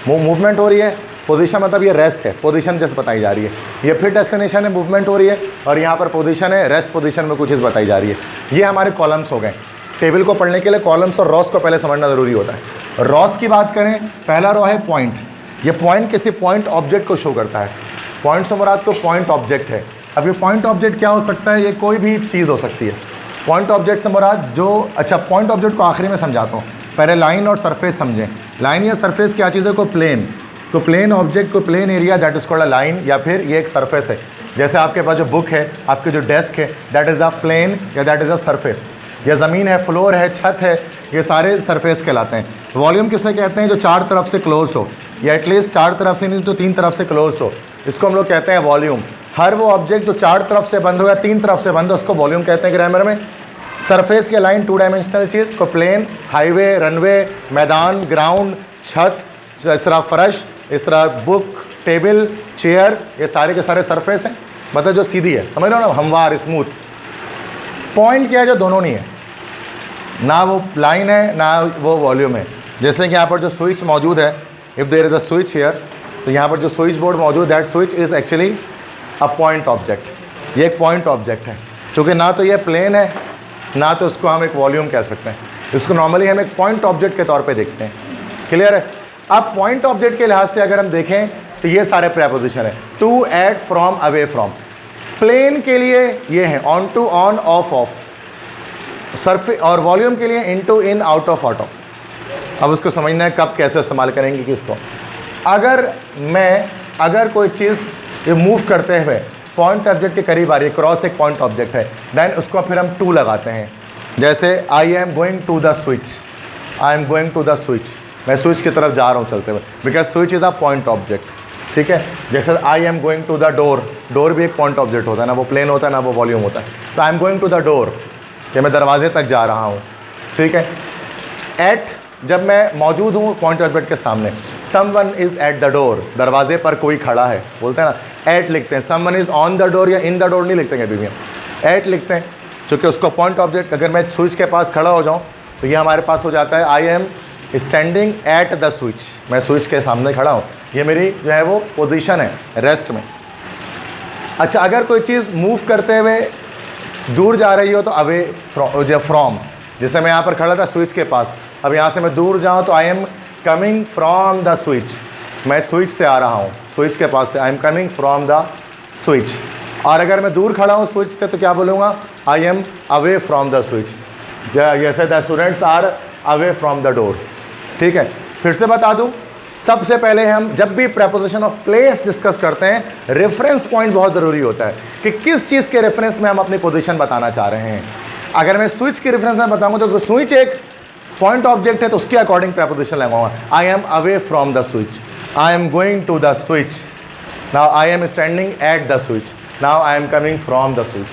मूवमेंट हो रही है। पोजीशन मतलब ये रेस्ट है, पोजीशन जैसे बताई जा रही है। ये फिर डेस्टिनेशन है, मूवमेंट हो रही है, और यहाँ पर पोजीशन है, रेस्ट पोजीशन में कुछ चीज़ बताई जा रही है। ये हमारे कॉलम्स हो गए। टेबल को पढ़ने के लिए कॉलम्स और रॉस को पहले समझना ज़रूरी होता है। रॉस की बात करें, पहला रो है पॉइंट। ये पॉइंट किसी पॉइंट ऑब्जेक्ट को शो करता है। पॉइंट से मुराद को पॉइंट ऑब्जेक्ट है। अब ये पॉइंट ऑब्जेक्ट क्या हो सकता है? ये कोई भी चीज़ हो सकती है। पॉइंट ऑब्जेक्ट से मुराद जो, अच्छा पॉइंट ऑब्जेक्ट को आखिरी में समझाता हूँ, पहले लाइन और सरफेस समझें। लाइन या सरफेस क्या चीज़ है? को प्लेन, तो प्लेन ऑब्जेक्ट को plain area that is called a line, या फिर ये एक सरफेस है। जैसे आपके पास जो बुक है, आपके जो डेस्क है, दैट इज़ अ प्लेन या दैट इज़ अ सरफेस। या ज़मीन है, फ्लोर है, छत है, ये सारे सरफेस कहलाते हैं। वॉल्यूम किसे कहते हैं? जो 4 तरफ से क्लोज हो, या एटलीस्ट 4 तरफ से नहीं तो 3 तरफ से क्लोज हो, इसको हम लोग कहते हैं वॉल्यूम। हर वो ऑब्जेक्ट जो 4 तरफ से बंद हो या 3 तरफ से बंद हो, उसको वॉल्यूम कहते हैं ग्रामर में। सरफेस या लाइन 2 डायमेंशनल चीज़ को प्लेन, हाईवे, रनवे, मैदान, ग्राउंड, छत, इस तरह फर्श, इस तरह बुक, टेबल, चेयर, ये सारे के सारे सरफेस हैं, मतलब जो सीधी है, समझ लो ना, हमवार, स्मूथ। पॉइंट क्या है? जो दोनों नहीं है, ना वो लाइन है ना वो वॉल्यूम है। जैसे कि यहाँ पर जो स्विच मौजूद है, if there is a switch here, तो यहाँ पर जो स्विच बोर्ड मौजूद, that switch is actually a point object. ये एक पॉइंट ऑब्जेक्ट है, चूँकि ना तो ये प्लेन है ना तो उसको हम एक वॉल्यूम कह सकते हैं। इसको नॉर्मली हम एक पॉइंट ऑब्जेक्ट के तौर पे देखते हैं। क्लियर है? अब पॉइंट ऑब्जेक्ट के लिहाज से अगर हम देखें तो ये सारे प्रेपोजिशन है। To, at, from, away from. Plane के लिए ये है on to, on, off, off. Surface और वॉल्यूम के लिए into, in, out of, out of. अब उसको समझना है कब कैसे इस्तेमाल करेंगे किसको। अगर कोई चीज़ ये मूव करते हुए पॉइंट ऑब्जेक्ट के करीब आ रही है, क्रॉस एक पॉइंट ऑब्जेक्ट है, देन उसको फिर हम टू लगाते हैं। जैसे I am going to the switch, I am going to the switch, मैं स्विच की तरफ जा रहा हूँ चलते हुए, because switch is a point object, ठीक है। जैसे I am going to the door, door भी एक पॉइंट ऑब्जेक्ट होता है ना, वो प्लेन होता है ना वो वॉल्यूम होता है। तो I am going to the door, कि मैं दरवाजे तक जा रहा हूँ, ठीक है। एट, जब मैं मौजूद हूँ पॉइंट ऑब्जेक्ट के सामने, someone is at the door, दरवाजे पर कोई खड़ा है, बोलते हैं ना एट लिखते हैं, someone is on the door या इन द डोर नहीं लिखते हैं कभी भी हम, एट लिखते हैं, चूँकि उसको पॉइंट ऑब्जेक्ट, अगर मैं स्विच के पास खड़ा हो जाऊँ तो ये हमारे पास हो जाता है I am standing at the switch, मैं स्विच के सामने खड़ा हूँ, ये मेरी जो है वो पोजीशन है रेस्ट में। अच्छा, अगर कोई चीज़ मूव करते हुए दूर जा रही हो तो अवे फ्रॉम, जैसे मैं यहाँ पर खड़ा था स्विच के पास, अब यहाँ से मैं दूर जाऊँ तो I am coming from the switch, मैं स्विच से आ रहा हूँ, स्विच के पास से, आई am coming from the switch. और अगर मैं दूर खड़ा हूँ स्विच से तो क्या बोलूँगा, I am away from the switch, जैसे the students are away from the door, ठीक है। फिर से बता दूँ, सबसे पहले हम जब भी प्रेपोजिशन ऑफ प्लेस डिस्कस करते हैं, रेफरेंस पॉइंट बहुत ज़रूरी होता है कि किस चीज़ के रेफरेंस में हम अपनी पोजीशन बताना चाह रहे हैं। अगर मैं स्विच के रेफरेंस में बताऊंगा तो स्विच एक पॉइंट ऑब्जेक्ट है तो उसके अकॉर्डिंग प्रेपोजिशन लगाऊंगा, I am away from the switch, I am going to the switch, now I am standing at the switch, now I am coming from the switch,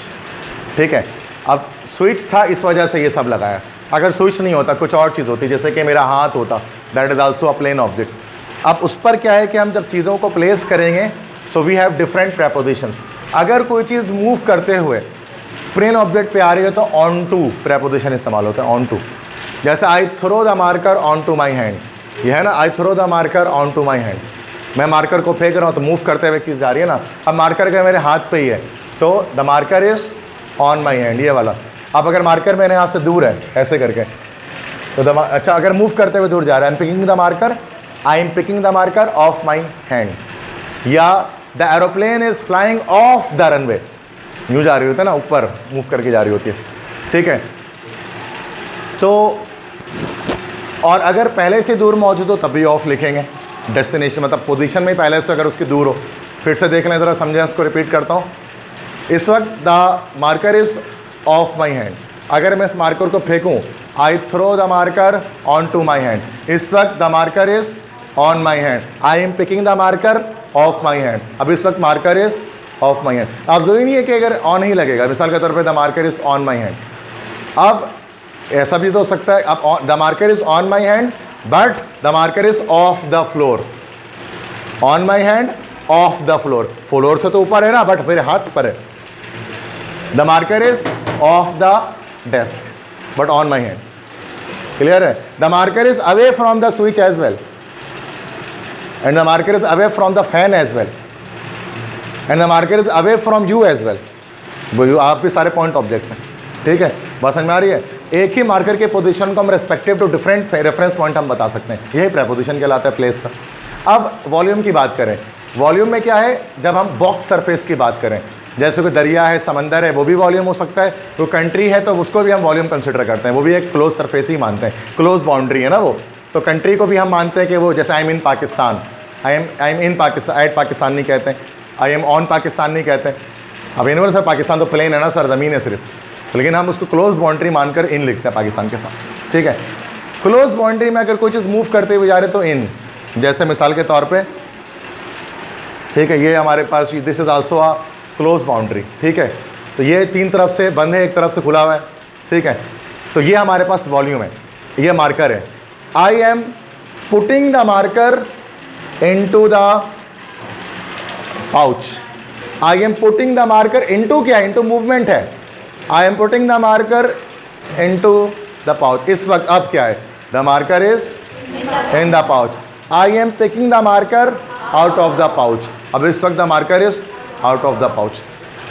ठीक है। अब switch था इस वजह से ये सब लगाया, अगर स्विच नहीं होता कुछ और चीज़ होती, जैसे कि मेरा हाथ होता, that is also a plane object. अब उस पर क्या है कि हम जब चीज़ों को प्लेस करेंगे so we have different prepositions. अगर कोई चीज़ मूव करते हुए प्लेन ऑब्जेक्ट पे आ रही है तो ऑन टू प्रेपोजिशन इस्तेमाल होता है, ऑन टू। जैसे I throw the marker on to my hand, ये है ना, I throw the marker on to my hand, मैं मार्कर को फेंक रहा हूँ तो मूव करते हुए चीज़ जा रही है ना, अब मार्कर का मेरे हाथ पे ही है तो the marker is on my hand, ये वाला। अब अगर मार्कर मेरे हाथ से दूर है ऐसे करके तो अच्छा, अगर मूव करते हुए दूर जा रहा है, I am picking the marker, I am picking the marker off my hand, या the aeroplane is flying off the runway, यूँ जा रही होती है ना, ऊपर मूव करके जा रही होती है, ठीक है। तो और अगर पहले से दूर मौजूद हो तब भी ऑफ लिखेंगे, डेस्टिनेशन मतलब पोजीशन में पहले से अगर उसकी दूर हो। फिर से देख लें ज़रा, समझें, इसको रिपीट करता हूँ। इस वक्त the marker is off my hand, अगर मैं इस मार्कर को फेंकूँ, I throw the marker on to my hand, इस वक्त the marker is on my hand, I am picking the marker off my hand, अब इस वक्त marker is off my hand. अब जरूरी नहीं है कि अगर ऑन ही लगेगा, मिसाल के तौर पे the marker is on my hand, अब ऐसा भी तो हो सकता है, अब the marker is on my hand but the marker is off the floor, on my hand of the floor, floor से तो ऊपर है ना बट मेरे हाथ पर है, the marker is off the desk but on my hand, clear है। The marker is away from the switch as well and the marker is away from the fan as well and the marker is away from you as well, वो you आप भी सारे point objects हैं, ठीक है, बात समझ में आ रही है। एक ही मार्कर के पोजीशन को हम respective to different reference point हम बता सकते हैं, यही प्रेपोजिशन कहलाता है प्लेस का। अब वॉल्यूम की बात करें, वॉल्यूम में क्या है, जब हम बॉक्स सरफेस की बात करें, जैसे कोई दरिया है, समंदर है, वो भी वॉल्यूम हो सकता है, वो कंट्री है तो उसको भी हम वॉल्यूम कंसिडर करते हैं, वो भी एक क्लोज सरफेस ही मानते हैं, क्लोज बाउंड्री है ना वो, तो कंट्री को भी हम मानते हैं कि वो, जैसे I am in Pakistan, I am in Pakistan, at Pakistan नहीं कहते हैं, आई एम ऑन पाकिस्तान नहीं कहते हैं। अब इन सर पाकिस्तान तो प्लेन है ना सर, ज़मीन है सिर्फ, लेकिन हम उसको क्लोज बाउंड्री मानकर इन लिखते हैं पाकिस्तान के साथ, ठीक है। क्लोज बाउंड्री में अगर कोई चीज़ मूव करते हुए जा रहे तो इन, जैसे मिसाल के तौर पे, ठीक है, ये हमारे पास this is also a close boundary, ठीक है, तो ये तीन तरफ से बंद है, एक तरफ से खुला हुआ है, ठीक है, तो ये हमारे पास वॉल्यूम है, ये मार्कर है। I am putting the marker into the pouch, I am putting the marker into, क्या इनटू मूवमेंट है, I am putting the marker into the pouch, इस वक्त अब क्या है, the marker is in the pouch, I am picking the marker out of the pouch, अब इस वक्त the marker is out of the pouch,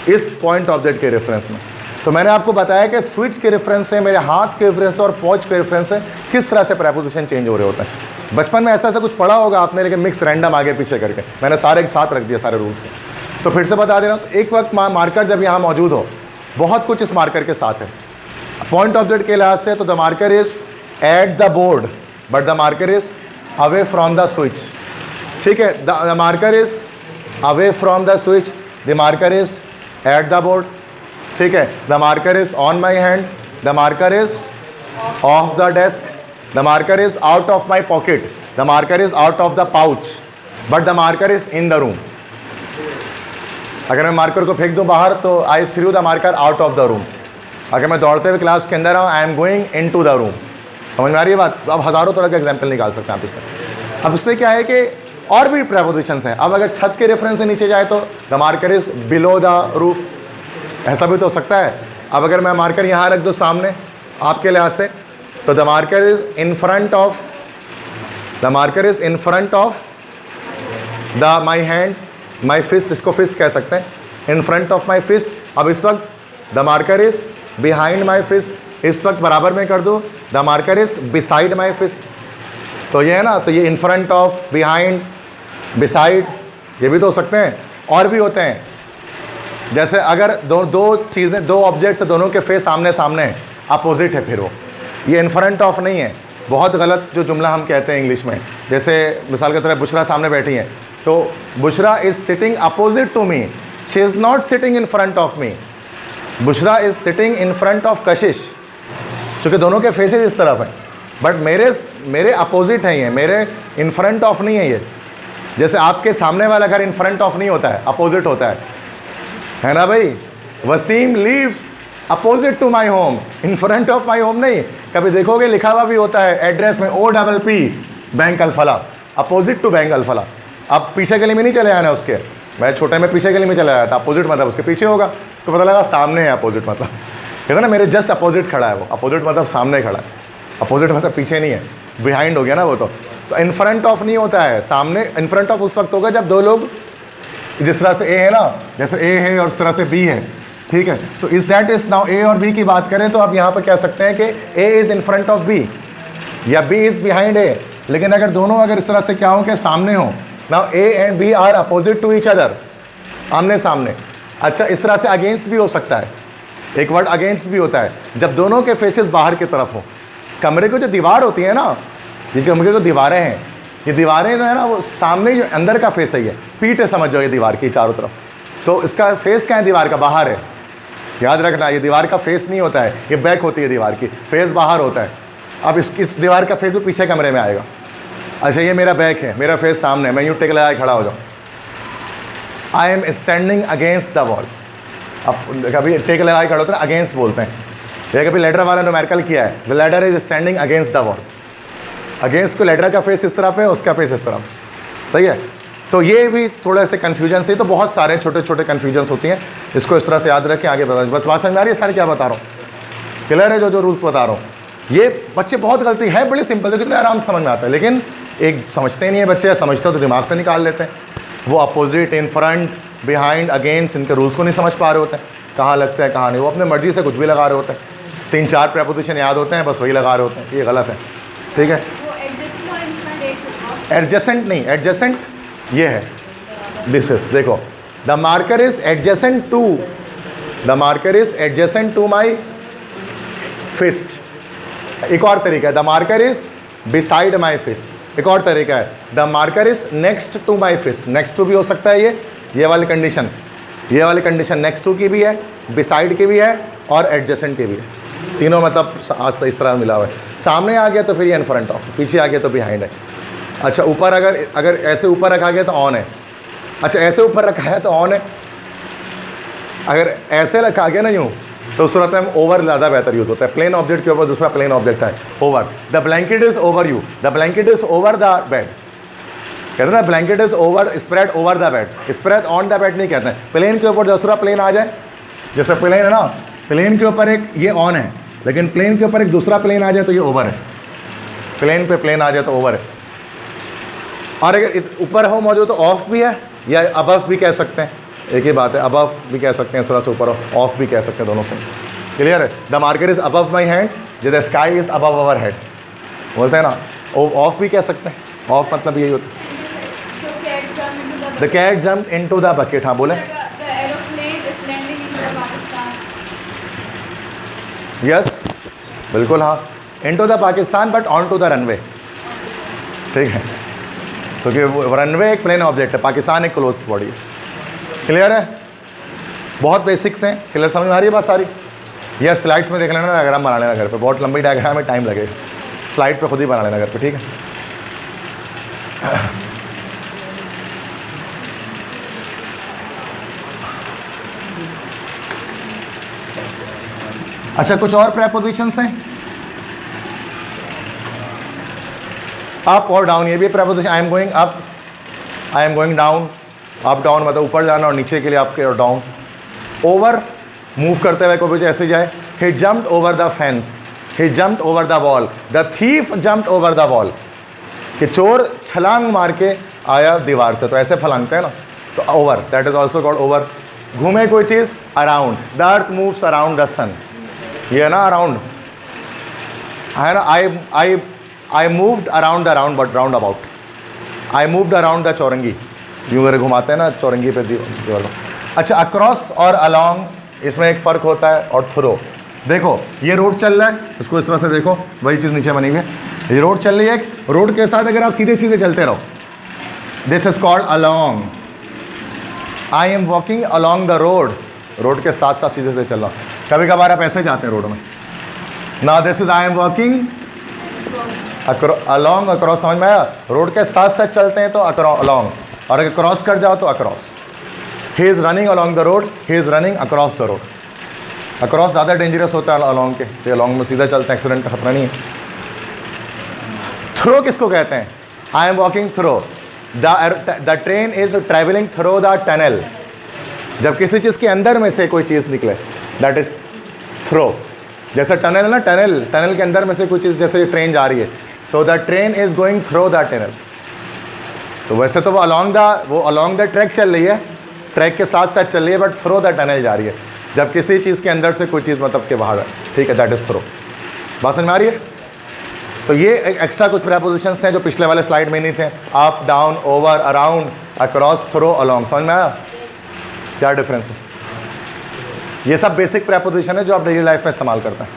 इस पॉइंट ऑब्जेक्ट के रेफरेंस में। तो मैंने आपको बताया कि स्विच के रेफरेंस से, मेरे हाथ के रेफरेंस और पाउच के रेफरेंस से किस तरह से प्रेपोजिशन चेंज हो रहे होते हैं। बचपन में ऐसा कुछ पढ़ा होगा आपने, लेकिन मिक्स रैंडम आगे पीछे करके मैंने सारे एक साथ रख दिया सारे रूल्स को, तो फिर से बता दे रहा हूँ। तो एक वक्त मार्कर जब यहाँ मौजूद हो, बहुत कुछ इस मार्कर के साथ है पॉइंट ऑब्जेक्ट के लिहाज से, तो the marker is at the board but the marker is away from the switch, ठीक है, the marker is away from the switch, the marker is at the board, ठीक है. The marker is on my hand, the marker is of the desk, the marker is out of my pocket, the marker is out of the pouch, but the marker is in the room. अगर मैं marker को फेंक दूं बाहर तो I threw the marker out of the room. अगर मैं दौड़ते हुए क्लास के अंदर आऊँ, I am going into the room. समझ में आ रही है बात? अब हज़ारों तरह के एग्जाम्पल निकाल सकते हैं आप इससे. अब इसमें क्या है कि और भी प्रेपोजिशंस हैं. अब अगर छत के रेफरेंस से नीचे जाए तो the marker is below the roof, ऐसा भी तो हो सकता है. अब अगर मैं मार्कर यहाँ रख दूँ सामने आपके लिहाज से, तो the marker is in front of, the marker is in front of the my hand, my fist, इसको फिस्ट कह सकते हैं, in front of my fist. अब इस वक्त the marker is behind my fist, इस वक्त बराबर में कर दूँ, the marker is beside my fist. तो ये है ना, तो ये in front of, behind, beside, ये भी तो हो सकते हैं. और भी होते हैं, जैसे अगर दो चीज़ें, दो ऑब्जेक्ट्स है, दोनों के फेस आमने सामने हैं, अपोजिट है, फिर वो ये इन फ्रंट ऑफ नहीं है. बहुत गलत जो जुमला हम कहते हैं इंग्लिश में, जैसे मिसाल के तौर पर बुशरा सामने बैठी हैं, तो Bushra is sitting opposite to me, she is not sitting in front of me. Bushra is sitting in front of Kashish, चूँकि दोनों के फेसेस इस तरफ हैं, बट मेरे अपोजिट हैं, ये मेरे इन फ्रंट ऑफ नहीं है. ये जैसे आपके सामने वाला घर इन फ्रंट ऑफ नहीं होता है, अपोजिट होता है ना भाई. Waseem lives opposite to my home, in front of my home नहीं. कभी देखोगे लिखा हुआ भी होता है एड्रेस में OPP Bank Alfalah, opposite to Bank Alfalah. अब पीछे गली में नहीं चले आना उसके, मैं छोटे में पीछे गली में चला आया था, अपोजिट मतलब उसके पीछे होगा, तो पता लगा सामने है अपोजिट मतलब, कहते ना मेरे जस्ट अपोजिट खड़ा है वो. अपोजिट मतलब सामने खड़ा है, अपोजिट मतलब पीछे नहीं है, बिहाइंड हो गया ना वो. तो इन फ्रंट ऑफ नहीं होता है, सामने. इन फ्रंट ऑफ उस वक्त होगा जब दो लोग, जिस तरह से ए है ना, जैसे ए है और उस तरह से बी है, ठीक है. तो इस दैट इज नाउ ए और बी की बात करें तो आप यहाँ पर कह सकते हैं कि A is in front of B या बी इज़ बिहाइंड ए. लेकिन अगर दोनों अगर इस तरह से क्या हो कि सामने हो, now A and B are opposite to each other, आमने सामने. अच्छा, इस तरह से अगेंस्ट भी हो सकता है, एक वर्ड अगेंस्ट भी होता है जब दोनों के फेसेस बाहर की तरफ हो. कमरे को जो दीवार होती है ना, ये कमरे को दीवारें हैं, ये दीवारें जो है ना वो सामने जो अंदर का फेस है, ये पीठ है समझ जाओ, ये दीवार की चारों तरफ. तो इसका फेस क्या है? दीवार का बाहर है. याद रखना, ये दीवार का फेस नहीं होता है, ये बैक होती है दीवार की, फेस बाहर होता है. अब इस दीवार का फेस भी पीछे कमरे में आएगा. अच्छा, ये मेरा बैक है, मेरा फेस सामने, मैं यूँ टेक लगाए खड़ा हो जाऊँ, आई am standing against the wall. अब कभी टेक लगाए खड़े होते हैं, अगेंस्ट बोलते हैं. ये कभी लेडर वाला न्यूमेरिकल किया है, the ladder is standing against the wall. Against को लेडर का फेस इस तरफ है, उसका फेस इस तरफ. सही है. तो ये भी थोड़ा से कन्फ्यूजन से, तो बहुत सारे छोटे छोटे कन्फ्यूजन्स होती हैं, इसको इस तरह से याद रखें, आगे बता. बस बात समझ में आ रही है सारे क्या बता रहा हूँ? क्लियर है? जो रूल्स बता रहा हूँ, ये बच्चे बहुत गलती है, बड़ी सिंपल है, कितने आराम से समझ में आता है, लेकिन एक समझते नहीं है बच्चे, समझते हो तो दिमाग से निकाल लेते हैं. वो opposite, in front, behind, against, इनके रूल्स को नहीं समझ पा रहे होते हैं, कहाँ लगता है कहाँ नहीं. वो अपने मर्जी से कुछ भी लगा रहे होते हैं, 3-4 प्रेपोजिशन याद होते हैं, बस वही लगा रहे होते हैं. ये गलत है, ठीक है. एडजेसेंट नहीं, एडजेसेंट ये है, दिस इज, देखो, the marker is adjacent to, the marker is adjacent to my fist. एक और तरीका है, the marker is beside my fist. एक और तरीका है, the marker is next to my fist. Next to भी हो सकता है, ये वाली कंडीशन, ये वाली कंडीशन नेक्स्ट टू की भी है, बिसाइड की भी है और एडजेसेंट की भी है. तीनों मतलब इस तरह मिला हुआ है. सामने आ गया तो फिर ये इन फ्रंट ऑफ, पीछे आ गया तो बिहाइंड है. अच्छा, ऊपर अगर ऐसे ऊपर रखा गया तो ऑन है. अच्छा, ऐसे ऊपर रखा है तो ऑन है. अगर ऐसे रखा गया ना यूँ, तो उस सूरत में ओवर ज़्यादा बेहतर यूज़ होता है. प्लेन ऑब्जेक्ट के ऊपर दूसरा प्लेन ऑब्जेक्ट है, over. The blanket is over you, the blanket is over the bed. कहते हैं ना, blanket is over, spread over the bed, spread on the bed नहीं कहते हैं. प्लेन के ऊपर दूसरा प्लेन आ जाए, जैसे प्लेन है ना, प्लेन के ऊपर एक ये ऑन है, लेकिन प्लेन के ऊपर एक दूसरा प्लेन आ जाए तो ये ओवर है. प्लेन पे प्लेन आ जाए तो ओवर है. और अगर ऊपर हो मौजूद तो ऑफ भी है, या अबव भी कह सकते हैं, एक ही बात है. अबव भी कह सकते हैं, इस तरह से ऊपर ऑफ भी कह सकते हैं, दोनों से. क्लियर है? The marker is above my hand, the sky is above our head बोलते हैं ना. ऑफ भी कह सकते हैं, ऑफ मतलब यही होता है. The cat jump into the bucket. हाँ बोले. यस, बिल्कुल हाँ, into the Pakistan but on to the runway. ठीक है. क्योंकि रनवे एक प्लेन ऑब्जेक्ट है, पाकिस्तान एक क्लोज्ड बॉडी है। क्लियर है? बहुत बेसिक्स हैं। क्लियर, समझ में आ रही है बात सारी? यह स्लाइड्स में देख लेना, डायग्राम बना लेना घर पे, बहुत लंबी डायग्राम है, टाइम लगेगा, स्लाइड पे खुद ही बना लेना घर पे, ठीक है? अच्छा, कुछ और प्रेपोजिशंस हैं, अप और डाउन, ये भी preposition. I am going up, I am going down. Up down मतलब ऊपर जाना और नीचे के लिए आपके और डाउन। ओवर, मूव करते हुए कोई ऐसे जाए। He jumped over the fence, he jumped over the wall, the thief jumped over the wall, कि चोर छलांग मार के आया दीवार से, तो ऐसे फलांगते हैं ना, तो over, that is also called over. घूमे कोई चीज़, around, the earth moves around the sun, ये है ना अराउंड, है ना। I moved around the round but round about, I moved around the Chowrangi, यूँ करके घुमाते हैं ना चौरंगी पे दीवार को। अच्छा, अक्रॉस और अलॉन्ग, इसमें एक फ़र्क होता है, और थ्रो। देखो ये रोड चल रहा है, इसको इस तरह से देखो, वही चीज़ नीचे बनी हुई है, ये रोड चल रही है। एक रोड के साथ अगर आप सीधे सीधे चलते रहो, this is called along. I am walking along the road, road के साथ साथ सीधे सीधे चल रहा। कभी कभार आप ऐसे जाते हैं रोड में ना, this is I am walking along across, समझ में आया? रोड के साथ साथ चलते हैं तो अलॉन्ग, और अगर क्रॉस कर जाओ तो across. He is running along the road, he is running across the road. Across ज़्यादा डेंजरस होता है अलॉन्ग के, तो अलॉन्ग में सीधा चलते हैं, एक्सीडेंट का खतरा नहीं है। थ्रो किसको कहते हैं? I am walking through the train is travelling through the tunnel, जब किसी चीज़ के अंदर में से कोई चीज़ निकले, दैट इज थ्रो। जैसे टनल ना, टनल के अंदर में से कोई चीज़, जैसे ट्रेन जा रही है, तो the train is going through the tunnel. तो वैसे तो वो अलॉन्ग द ट्रैक चल रही है, ट्रैक के साथ साथ चल रही है, बट थ्रो द टनल जा रही है, जब किसी चीज़ के अंदर से कोई चीज़ मतलब के बाहर है, ठीक है, दैट इज थ्रो। बात समझ में आ रही है? तो ये एक्स्ट्रा कुछ प्रेपोजिशंस हैं जो पिछले वाले स्लाइड में नहीं थे। Up, down, over, around, across, through, along. समझ में आया क्या डिफरेंस है? ये सब बेसिक प्रेपोजिशन है जो आप डेली लाइफ में इस्तेमाल करते हैं।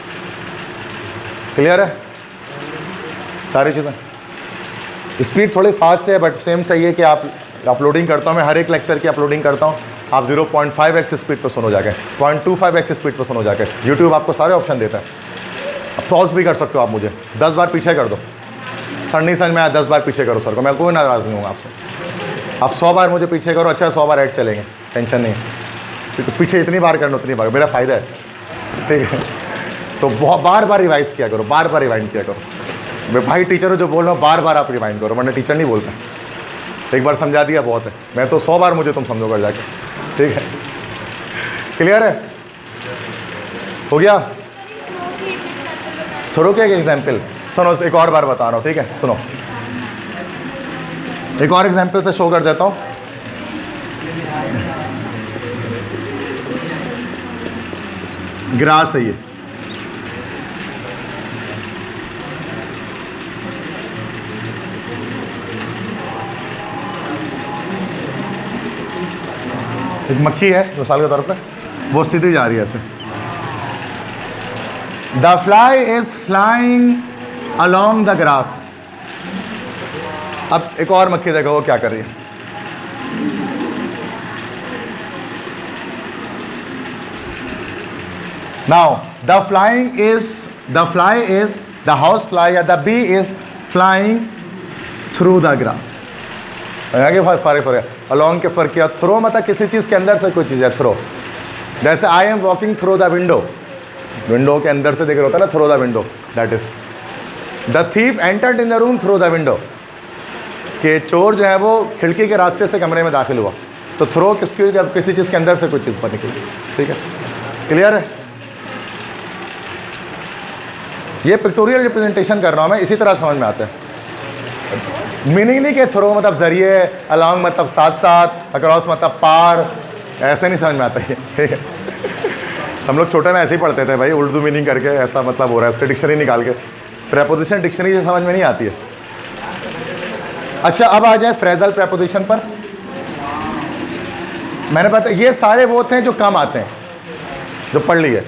क्लियर है सारी चीज़ें? स्पीड थोड़ी फास्ट है, बट सेम चाहिए कि आप अपलोडिंग करता हूँ मैं, हर एक लेक्चर की अपलोडिंग करता हूँ, आप 0.5x स्पीड पर सुनो जाके, 0.25x स्पीद पर सुनो जाके। यूट्यूब आपको सारे ऑप्शन देता है, अब पॉज भी कर सकते हो आप, मुझे 10 बार पीछे कर दो, सर नहीं समझ में आया 10 बार पीछे करो सर को, मैं कोई नाराज़ नहीं हूँ आपसे। आप 100 बार मुझे पीछे करो, अच्छा 100 बार ऐड चलेंगे, टेंशन नहीं है, क्योंकि पीछे इतनी बार करना उतनी बार मेरा फ़ायदा है, ठीक है? तो बहुत बार बार रिवाइज़ किया करो, बार बार रिवाइंड किया करो। मैं भाई टीचर हो जो बोल रहा हूँ, बार बार आप रिवाइंड करो, वरना टीचर नहीं बोलते। एक बार समझा दिया बहुत है, मैं तो 100 बार मुझे तुम समझो कर जाके, ठीक है? क्लियर है? हो गया? थ्रो के एक एग्जाम्पल सुनो, एक और बार बता रहा हूँ, ठीक है? सुनो, एक और एग्जाम्पल से शो कर देता हूँ। ग्रास है ये, एक मक्खी है मिसाल के तौर पे, वो सीधी जा रही है ऐसे। The fly is flying along the grass. अब एक और मक्खी देखो वो क्या कर रही है। Now the fly is the house fly या the bee is flying through the grass. आगे फर्क है, अलॉन्ग के फर्क किया। थ्रो मतलब किसी चीज़ के अंदर से कोई चीज़ है, थ्रो। जैसे I am walking through the window, window के अंदर से देख रहे होता है ना, through the window, that is. The thief entered in the room through the window, कि चोर जो है वो खिड़की के रास्ते से कमरे में दाखिल हुआ, तो थ्रो किसकी, जब किसी चीज़ के अंदर से कोई चीज़ पर निकली, ठीक है? क्लियर है? ये पिक्टोरियल रिप्रेजेंटेशन कर रहा हूँ मैं, इसी तरह समझ में आता है। मीनिंग नहीं कि थ्रो मतलब जरिए, अलॉन्ग मतलब साथ साथ, अक्रॉस मतलब पार, ऐसे नहीं समझ में आता है, ठीक है? हम लोग छोटे में ऐसे ही पढ़ते थे भाई, उर्दू मीनिंग करके ऐसा मतलब हो रहा है, इसका डिक्शनरी निकाल के। प्रेपोजिशन डिक्शनरी से समझ में नहीं आती है। अच्छा, अब आ जाए फ्रेजल प्रेपोजिशन पर। मैंने पता ये सारे वो थे जो कम आते हैं, जो पढ़ लिए,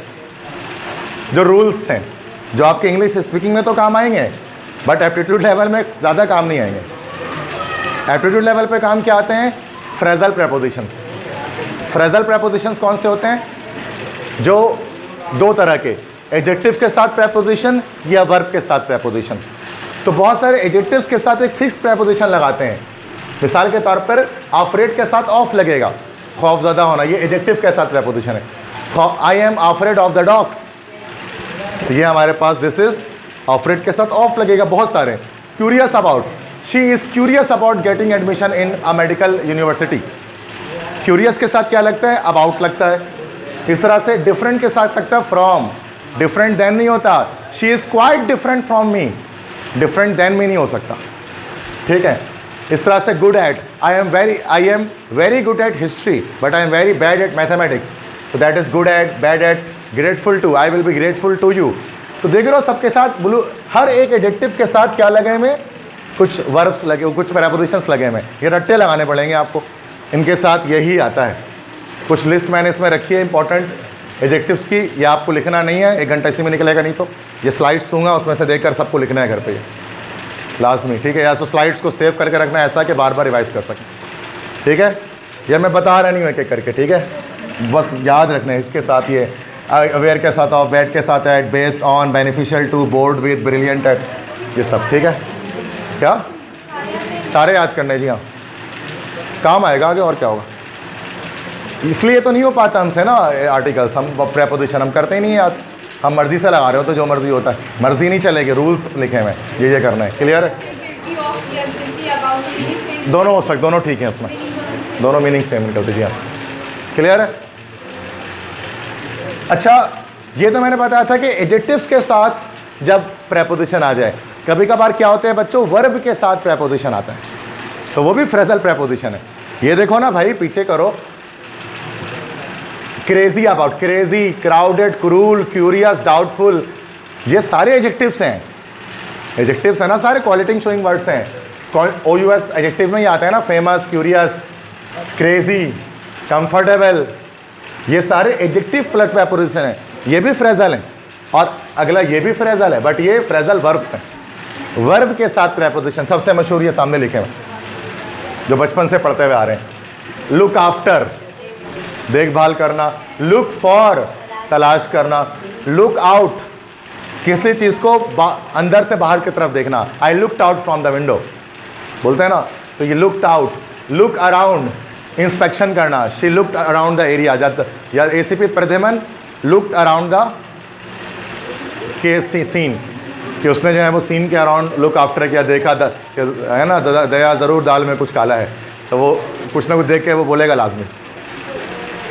जो रूल्स हैं, जो आपके इंग्लिश स्पीकिंग में तो काम आएंगे, बट एप्टीट्यूड लेवल में ज़्यादा काम नहीं आएंगे। एप्टीट्यूड लेवल पे काम क्या आते हैं? Phrasal prepositions. फ्रेजल प्रेपोजिशंस कौन से होते हैं? जो दो तरह के, एडजेक्टिव के साथ प्रेपोजिशन या वर्ब के साथ प्रेपोजिशन। तो बहुत सारे एडजेक्टिव्स के साथ एक फिक्स प्रेपोजिशन लगाते हैं। मिसाल के तौर पर अफ्रेड के साथ ऑफ लगेगा, खौफजदा होना, ये एडजेक्टिव के साथ प्रेपोजिशन है। I am afraid of the dogs, तो ये हमारे पास दिस इज अफ्रेड के साथ ऑफ लगेगा। बहुत सारे curious about, she is curious about getting admission in a medical university. Curious के साथ क्या लगता है? अबाउट लगता है। इस तरह से डिफरेंट के साथ लगता है फ्रॉम, डिफरेंट देन नहीं होता। She is quite different from me, different than में नहीं हो सकता, ठीक है। इस तरह से good at, I am very good at history but I am very bad at mathematics, तो that is good at, bad at, grateful to, I will be grateful to you. तो देख रहे हो सबके साथ ब्लू, हर एक एडजेक्टिव के साथ क्या लगे हुए? कुछ वर्ब्स लगे, कुछ प्रेपोजिशंस लगे हुए। ये रट्टे लगाने पड़ेंगे आपको, इनके साथ यही आता है। कुछ लिस्ट मैंने इसमें रखी है इंपॉर्टेंट एडजेक्टिव्स की, ये आपको लिखना नहीं है, 1 घंटा इसी में निकलेगा। नहीं तो ये स्लाइड्स दूंगा, उसमें से देखकर सबको लिखना है घर पे लाजमी, ठीक है। या तो स्लाइड्स को सेव करके रखना ऐसा कि बार बार रिवाइज कर सकें, ठीक है। ये मैं बता रहा नहीं हूँ एक-एक करके, ठीक है, बस याद रखना है। इसके साथ ये अवेयर के साथ, ऑफ, बैड के साथ at, based on, beneficial to, bored with, brilliant at, ये सब, ठीक है। क्या सारे याद करने? जी हाँ, काम आएगा आगे, और क्या होगा। इसलिए तो नहीं हो पाता हमसे ना आर्टिकल्स, हम प्रेपोजिशन हम करते ही नहीं याद, हम मर्जी से लगा रहे हो, तो जो मर्जी होता है, मर्जी नहीं चलेगी, रूल्स लिखे हुए ये करना है। क्लियर है? दोनों हो सकते, दोनों ठीक है, इसमें दोनों मीनिंग सेम निकलते। जी हाँ, क्लियर है। अच्छा, ये तो मैंने बताया था कि एडजेक्टिव्स के साथ जब प्रेपोजिशन आ जाए, कभी कभार क्या होते हैं बच्चों, वर्ब के साथ प्रेपोजिशन आता है, तो वो भी फ्रेजल प्रेपोजिशन है। ये देखो ना भाई, पीछे करो, crazy about, crazy, crowded, cruel, curious, doubtful, ये सारे एडजेक्टिव्स हैं। एडजेक्टिव्स है ना सारे, क्वालिटी शोइंग वर्ड्स हैं। OUS एडजेक्टिव में ही आता है ना, फेमस, क्यूरियस, क्रेजी, कंफर्टेबल, ये सारे एडजेक्टिव प्लस प्रेपोजिशन है। ये भी फ्रेजल है, और अगला ये भी फ्रेजल है, बट ये फ्रेजल वर्ब्स हैं। वर्ब के साथ प्रेपोजिशन सबसे मशहूर ये सामने लिखे हुए, जो बचपन से पढ़ते हुए आ रहे हैं। लुक आफ्टर, देखभाल करना। लुक फॉर, तलाश करना। लुक आउट, किसी चीज़ को अंदर से बाहर की तरफ देखना। I looked out from the window बोलते हैं ना, तो ये looked out. Look around, inspection करना। She looked around the area, या ACP Pradyuman looked around the scene, कि उसने जो है वो सीन के अराउंड लुक आफ्टर किया, देखा है ना, दया ज़रूर दाल में कुछ काला है, तो वो कुछ ना कुछ देख के वो बोलेगा लाजमी,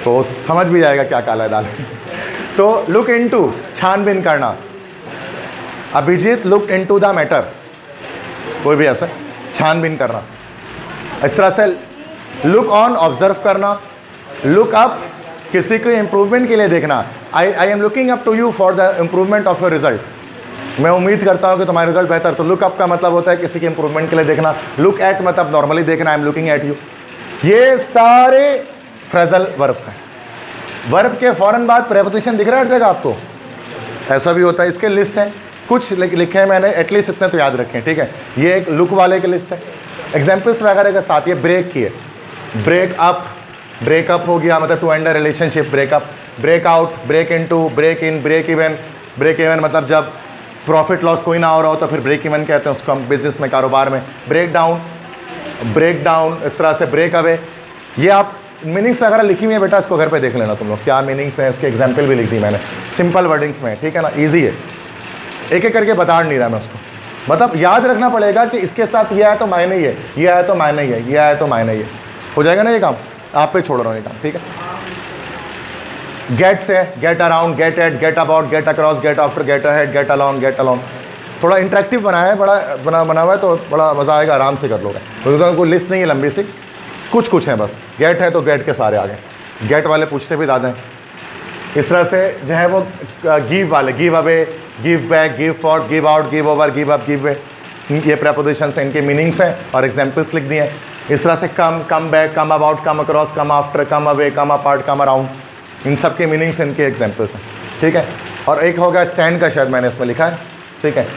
तो वो समझ भी जाएगा क्या काला है दाल में। तो लुक इनटू, छानबीन करना। Abhijit look into the matter, कोई भी ऐसा छानबीन करना। इस तरह से लुक ऑन, ऑब्जर्व करना। लुक अप, किसी को इम्प्रूवमेंट के लिए देखना। I am looking up to you for the improvement of your result, मैं उम्मीद करता हूँ कि तुम्हारा रिजल्ट बेहतर। तो लुक अप का मतलब होता है किसी के इंप्रूवमेंट के लिए देखना। लुक एट मतलब नॉर्मली देखना, I am looking at you. ये सारे फ्रेजल वर्ब्स हैं। वर्ब के फ़ौरन बाद प्रेपोजिशन दिख रहा है हर जगह आपको, ऐसा भी होता है। इसके लिस्ट हैं, कुछ लिखे हैं मैंने, एटलीस्ट इतने तो याद रखें, ठीक है। ये एक लुक वाले की लिस्ट है, एग्जाम्पल्स वगैरह के साथ। ये ब्रेक की है, ब्रेक अप, ब्रेकअप हो गया मतलब to end a relationship, breakup. Break out, break into, break in, break even. Break even मतलब जब प्रॉफिट लॉस कोई ना हो रहा हो तो फिर ब्रेक इवन कहते हैं उसको हम बिजनेस में, कारोबार में। ब्रेक डाउन, ब्रेक डाउन, इस तरह से ब्रेक अवे। ये आप मीनिंग्स वगैरह लिखी हुई है बेटा, इसको घर पे देख लेना तुम लोग, क्या मीनिंग्स हैं, इसके एग्जाम्पल भी लिख दी मैंने सिंपल वर्डिंग्स में, ठीक है ना, ईजी है। एक एक करके बता नहीं रहा मैं उसको, मतलब याद रखना पड़ेगा कि इसके साथ ये आया तो मायने ही है, ये आया तो मायने ही है, ये आया तो मायने ही है। हो जाएगा ना ये काम, आप पे छोड़ रहा हूँ ये काम, ठीक है। गेट से get around, get at, get about, get across, get after, get ahead, get along, get along. थोड़ा इंटरेक्टिव बनाया है, बड़ा बना हुआ है तो बड़ा मज़ा आएगा, आराम से कर लोगे, क्योंकि कोई लिस्ट नहीं है लंबी सी, कुछ कुछ है बस। गेट है तो गेट के सारे आगे, गेट वाले पूछते भी ज़्यादा हैं। इस तरह से जो है वो गिव वाले, give away, give back, give for, give out, give over, give up, give way, ये प्रेपोजिशंस हैं, इनके मीनिंग्स हैं और एग्जाम्पल्स लिख दिए हैं। इस तरह से come, come back, come about, come across, come after, come away, come apart, come around, इन सब के मीनिंग्स इनके एग्जाम्पल्स हैं, ठीक है। और एक होगा स्टैंड का, शायद मैंने इसमें लिखा है, ठीक है।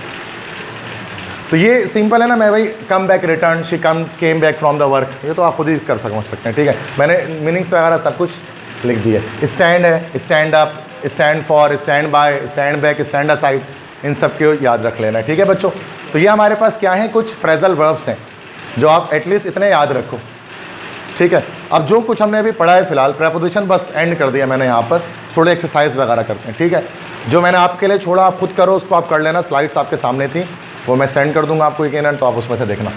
तो ये सिंपल है ना, मैं भाई come back return, she came back from the work, ये तो आप खुद ही समझ सकते हैं, ठीक है। मैंने मीनिंग्स वगैरह सब कुछ लिख दिया। स्टैंड है, stand up, stand for, stand by, stand back, stand aside, इन सब को याद रख लेना है, ठीक है बच्चों। तो ये हमारे पास क्या है, कुछ फ्रेजल वर्ब्स हैं जो आप एटलीस्ट इतने याद रखो, ठीक है। अब जो कुछ हमने अभी पढ़ा है फिलहाल, प्रेपोजिशन बस एंड कर दिया मैंने यहाँ पर, थोड़े एक्सरसाइज वगैरह करते हैं, ठीक है। जो मैंने आपके लिए छोड़ा आप खुद करो, उसको आप कर लेना, स्लाइड्स आपके सामने थी, वो मैं सेंड कर दूंगा आपको यकीनन, तो आप उसमें से देखना।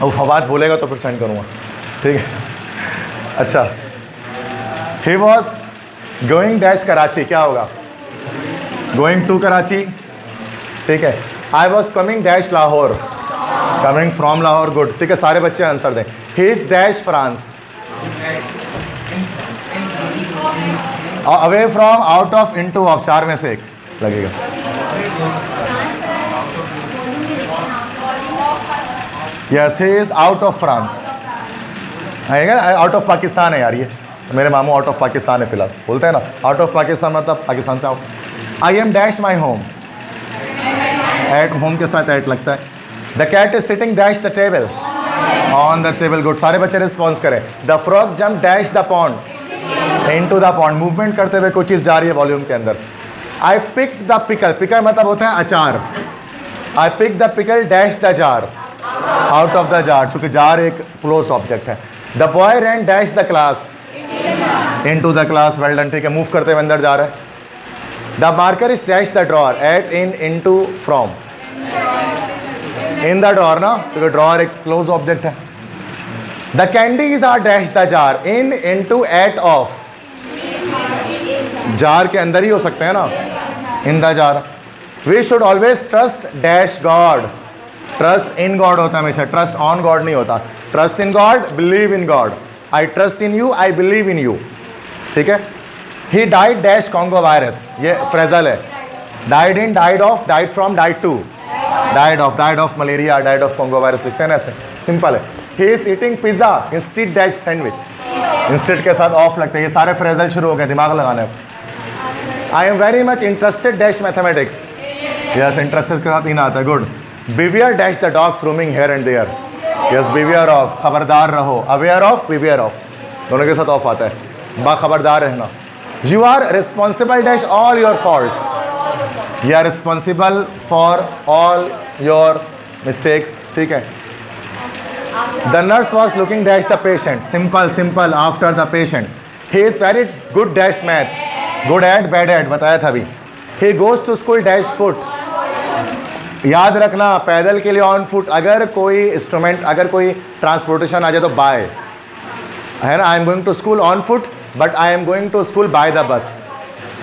अब फवाद बोलेगा तो फिर सेंड करूँगा, ठीक है। अच्छा, he was going dash Karachi, क्या होगा, गोइंग टू कराची, ठीक है। I was coming dash Lahore, coming from Lahore, good, ठीक है। सारे बच्चे आंसर दें। He is dash France, away from, out of, into of, 4 में से एक लगेगा। Yes, he is out of France, आएगा आउट ऑफ पाकिस्तान है यार, ये मेरे मामू आउट ऑफ पाकिस्तान है फिलहाल, बोलते हैं ना आउट ऑफ पाकिस्तान मतलब पाकिस्तान से out. I am dash my home, at home के साथ एट लगता है। The cat is sitting dash the table, on the table, good, सारे बच्चे रिस्पॉन्स करें। The frog jump dash the pond, into the pond, movement करते हुए कोई चीज़ जा रही है वॉल्यूम के अंदर। I picked the pickle, pickle मतलब होता है अचार, I pick the pickle dash the jar, out of the jar, चूंकि जार एक क्लोज ऑब्जेक्ट है। The boy ran dash the class, into the class, well done, ठीक है, मूव करते हुए अंदर जा रहा है। The marker is dash the drawer, at, in, into, from, in the drawer ना, क्योंकि ड्रॉर एक क्लोज ऑब्जेक्ट है। The candies are dash the jar, in, into, at, of, jar के अंदर ही हो सकते हैं ना, in the jar. We should always trust dash God, trust in God होता है हमेशा, ट्रस्ट ऑन गॉड नहीं होता। Trust in God, believe in God, I trust in you, I believe in you, ठीक है। He died dash Congo virus, ये phrasal है। Died in, died of, died from, died to, died of malaria, died of Congo virus लिखते हैं ना, ऐसे simple है। He is eating pizza instead dash sandwich, instead के साथ ऑफ लगते हैं, ये सारे फ्रेजल शुरू हो गए, दिमाग लगाने। I am very much interested dash mathematics, yes, interested के साथ इन आता है, good. Beware dash the dogs roaming here and there, yes, beware of, खबरदार रहो, अवेयर ऑफ, बिवियर ऑफ, दोनों के साथ ऑफ आता है, बाखबरदार रहना। You are responsible dash all your faults, you are responsible for all your mistakes, ठीक है। The nurse was looking dash the patient, simple simple, after the patient. He is very good dash maths, good at, bad at, बताया था अभी। He goes to school dash foot, याद रखना पैदल के लिए ऑन फुट, अगर कोई इंस्ट्रूमेंट, अगर कोई ट्रांसपोर्टेशन आ जाए तो बाय, है ना। I am going to school on foot, but I am going to school by the bus,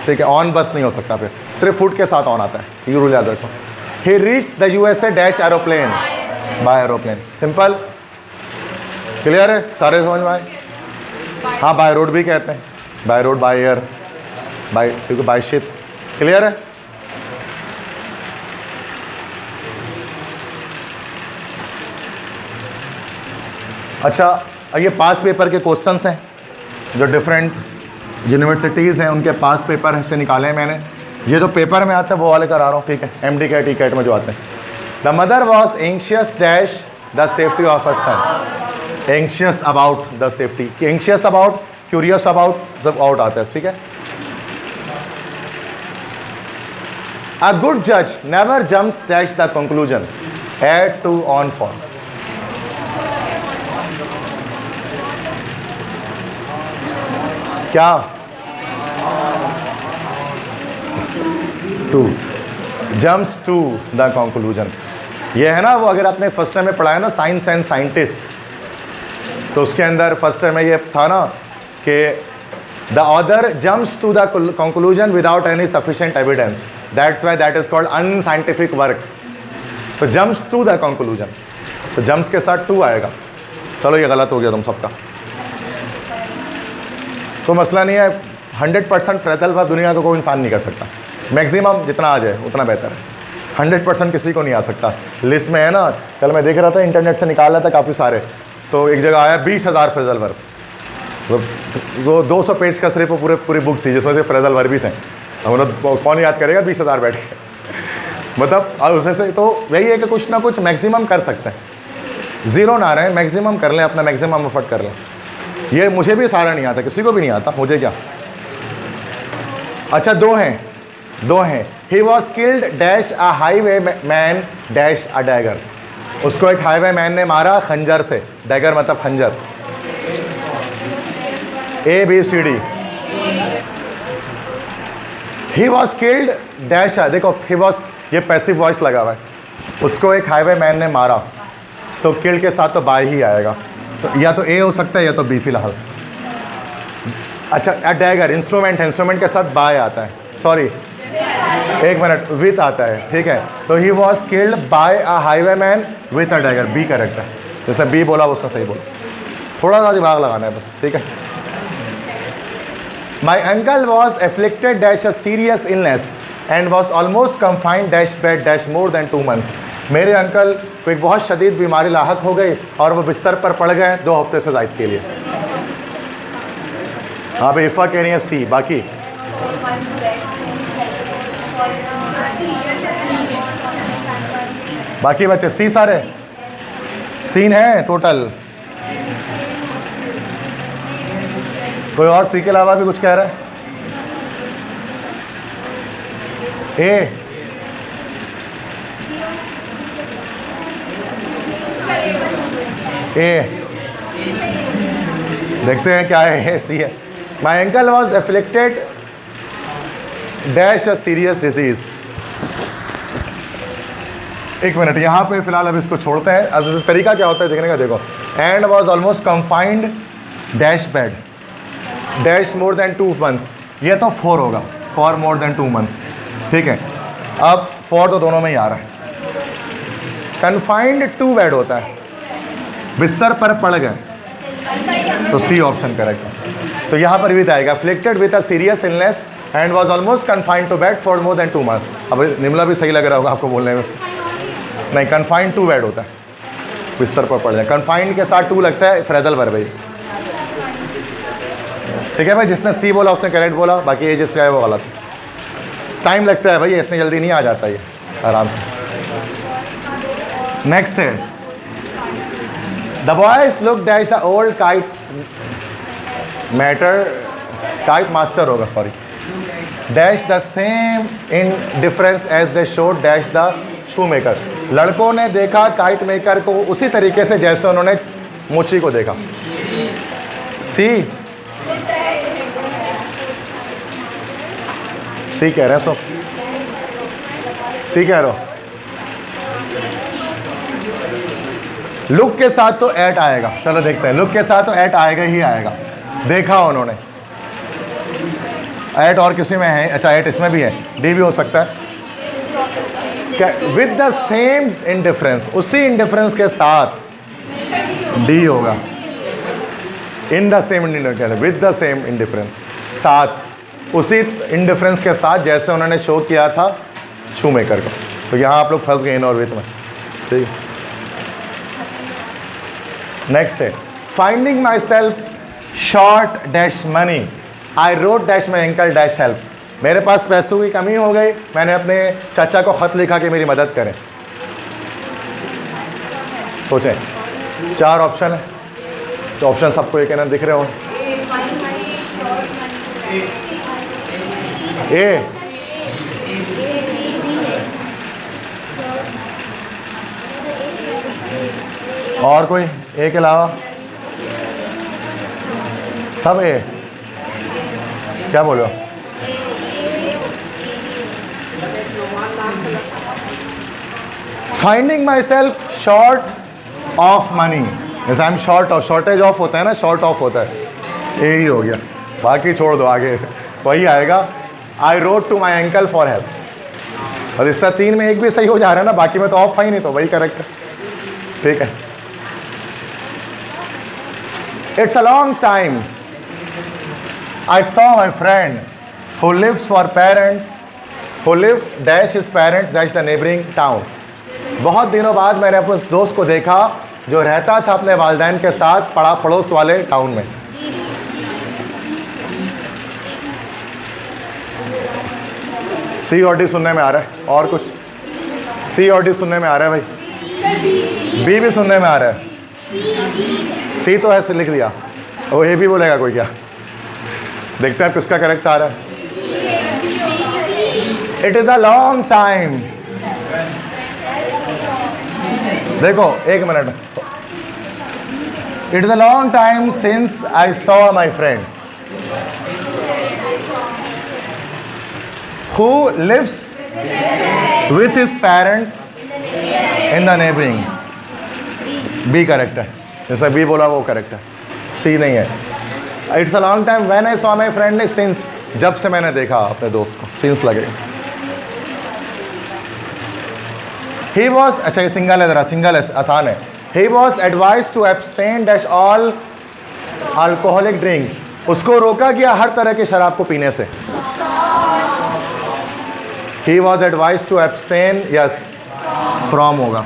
ठीक है, ऑन बस नहीं हो सकता, फिर सिर्फ फुट के साथ ऑन आता है, ये रूल याद रखो। He reach the USA dash aeroplane, by aeroplane, simple, clear है, सारे समझ में आए। हाँ, बाय रोड भी कहते हैं, by road, by air, by ship, clear है। अच्छा, ये पास पेपर के क्वेश्चंस हैं जो डिफरेंट यूनिवर्सिटीज़ हैं उनके पास पेपर से निकाले हैं मैंने। ये जो पेपर में आता है वो वाले करा रहा हूँ, ठीक है, MD कैट, ई कैट में जो आते हैं। The mother was anxious dash the safety of her son, anxious about the safety, anxious about, curious about, सब आउट आता है, ठीक है। अ गुड जज never jumps dash the conclusion, at to, on, for, क्या, to, jumps to the conclusion, ये है ना वो, अगर आपने फर्स्ट टाइम में पढ़ा है ना साइंस एंड साइंटिस्ट, तो उसके अंदर फर्स्ट टाइम में ये था ना कि the author jumps to the conclusion without any sufficient evidence, that's why that is called unscientific work. तो जम्प्स टू द कंक्लूजन, तो जम्प्स के साथ टू आएगा। चलो ये गलत हो गया तुम सबका, तो मसला नहीं है, 100% फ्रेजल वर्ब दुनिया का कोई इंसान नहीं कर सकता, मैक्सिमम जितना आ जाए उतना बेहतर है, 100% किसी को नहीं आ सकता। लिस्ट में है ना, कल मैं देख रहा था इंटरनेट से निकाल रहा था काफ़ी सारे, तो एक जगह आया 20,000 फ्रेजल वर्ब, वो 200 पेज का सिर्फ पूरी बुक थी जिसमें से फ्रेजल वर्ब भी थे। अब कौन याद करेगा 20,000 बैठ के, मतलब और वैसे तो वही है कि कुछ ना कुछ मैक्सिमम कर सकते हैं, ज़ीरो ना रहे, मैक्सिमम कर लें, अपना मैक्सिमम एफर्ट कर लें। ये मुझे भी सारा नहीं आता, किसी को भी नहीं आता, मुझे क्या। अच्छा दो हैं। He was killed dash a highway man dash a dagger. उसको एक हाईवे मैन ने मारा खंजर से, डैगर मतलब खंजर। ABCD। He was killed dash, देखो ही वॉज, ये पैसिव वॉइस लगा हुआ है। उसको एक हाईवे मैन ने मारा, तो किल्ड के साथ तो बाय ही आएगा, तो या तो A हो सकता है या तो B फिलहाल। अच्छा डैगर इंस्ट्रूमेंट है, इंस्ट्रूमेंट के साथ बाय आता है, सॉरी एक मिनट, विथ आता है, ठीक है। तो he was killed by a highway man with a dagger, B correct है। जैसे B बोला उसने सही बोला, थोड़ा सा दिमाग लगाना है बस, ठीक है। My uncle was afflicted dash a serious illness and was almost confined dash bed dash more than 2 months। मेरे अंकल को एक बहुत शदीद बीमारी लाहक हो गई और वो बिस्तर पर पड़ गए 2 हफ्ते से ज़ायद के लिए। हाँ भाई इफ़ा कह रही है C, बाकी बच्चे C सारे 3 हैं टोटल। कोई और C के अलावा भी कुछ कह रहा है? A देखते हैं क्या है। C है। My uncle was afflicted dash a serious disease. एक मिनट यहाँ पे फिलहाल अब इसको छोड़ते हैं। अब तरीका क्या होता है देखने का, देखो। And was almost confined dash bed dash more than 2 months। ये तो 4 होगा, फॉर मोर देन 2 months, ठीक है। अब 4 तो दोनों में ही आ रहा है। कन्फाइंड टू बेड होता है, बिस्तर पर पड़ गए, तो C ऑप्शन करेक्ट है। तो यहाँ पर विद आएगा, afflicted with a serious illness and was almost confined to bed for more than 2 months। अब निमला भी सही लग रहा होगा आपको बोलने में, नहीं कन्फाइंड टू बेड होता है, बिस्तर पर पड़ जाए। कन्फाइंड के साथ 2 लगता है, फ्रेजल वर्ब है, ठीक है भाई। जिसने C बोला उसने करेक्ट बोला, बाकी ये जिसका है वो गलत। टाइम लगता है भाई, इतनी जल्दी नहीं आ जाता ये, आराम से। नेक्स्ट है, the boys look dash the old kite matter, kite master होगा sorry, dash the same indifference as they showed dash the shoe maker. लड़कों ने देखा काइट मेकर को उसी तरीके से जैसे उन्होंने मोची को देखा। C कह रहे हैं, सो C कह रहे हो। लुक के साथ तो एट आएगा, चलो देखते हैं। लुक के साथ तो एट आएगा ही आएगा, देखा उन्होंने। एट और किसी में है? अच्छा एट इसमें भी है, D भी हो सकता है। विद द सेम इंडिफरेंस, उसी इंडिफरेंस के साथ D होगा। In the same indifference, with the same indifference, साथ, उसी इंडिफरेंस के साथ जैसे उन्होंने शो किया था शू मेकर को। तो यहाँ आप लोग फंस गए इन और विथ में, ठीक है। नेक्स्ट है, finding myself short dash money I wrote dash my uncle dash help. मेरे पास पैसों की कमी हो गई, मैंने अपने चाचा को ख़त लिखा कि मेरी मदद करें। सोचें, 4 ऑप्शन है, तो ऑप्शन सबको एक ना दिख रहे हो। A और कोई A के अलावा सब A, क्या बोलो? Finding myself short of money, जैसे I am short of, shortage of होता है ना, शॉर्ट ऑफ होता है, यही हो गया। बाकी छोड़ दो, आगे वही आएगा। I wrote to my uncle for help. और इससे 3 में 1 भी सही हो जा रहा है ना, बाकी में तो ऑफ है ही नहीं, तो वही करेक्ट है, ठीक है। It's a long time I saw my friend who lives for parents who live dash his parents dash the neighbouring town. बहुत दिनों बाद मैंने अपने उस दोस्त को देखा जो रहता था अपने वालिदैन के साथ पड़ोस वाले टाउन में। C और D सुनने में आ रहा है, और कुछ? सी और डी सुनने में आ रहा है भाई, बी भी सुनने में आ रहा है, सी तो ऐसे लिख दिया, और ए भी बोलेगा कोई क्या? देखते हैं किसका करेक्ट आ रहा है। It is a long time, देखो एक मिनट, it is a long time since I saw my friend who lives with his parents in the neighboring. B correct है, जैसा बी बोला वो करेक्ट है, सी नहीं है। It's a long time when I saw my friend ने since, जब से मैंने देखा अपने दोस्त को, सिंस लगेगा। ही वॉज, अच्छा ये सिंगल है, जरा सिंगल है, आसान है। He was advise to abstain dash all alcoholic drink, उसको रोका गया हर तरह की शराब को पीने से। He was advised to abstain, yes, from होगा,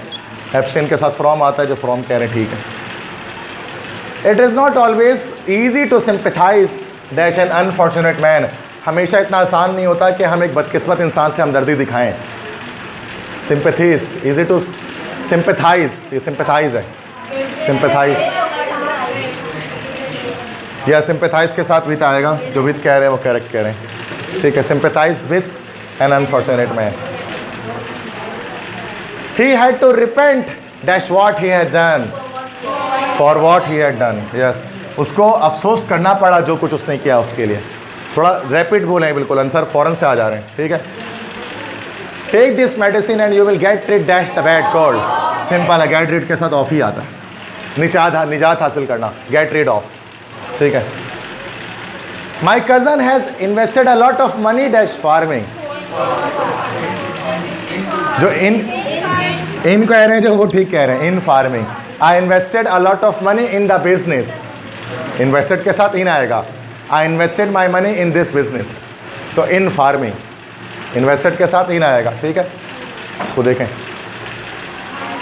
abstain के साथ from आता है, जो from कह रहे हैं ठीक है। It is not always easy to sympathize dash an unfortunate man, हमेशा इतना आसान नहीं होता कि हम एक बदकिस्मत इंसान से हमदर्दी दिखाएं। Sympathies, easy to sympathize, ये sympathize है, sympathize, या sympathize के साथ with आएगा, जो with कह रहे हैं वो correct कह रहे हैं, ठीक है। sympathize with an unfortunate man. He had to repent dash what he had done, for what he had done. Yes, उसको अफसोस करना पड़ा जो कुछ उसने किया उसके लिए। थोड़ा रैपिड बोलें, बिल्कुल आंसर फौरन से आ जा रहे हैं, ठीक है। Take this medicine and you will get rid dash the bad cold. Simple है, get rid के साथ ऑफ ही आता है, निजात हासिल करना, get rid of, ठीक है। My cousin has invested a lot of money dash farming. जो इन कह रहे हैं, जो वो ठीक कह रहे हैं, इन farming. I invested a lot of money in the business, invested के साथ इन आएगा, I invested my money in this business, तो इन फार्मिंग, इन्वेस्टेड के साथ इन आएगा, ठीक है। इसको देखें,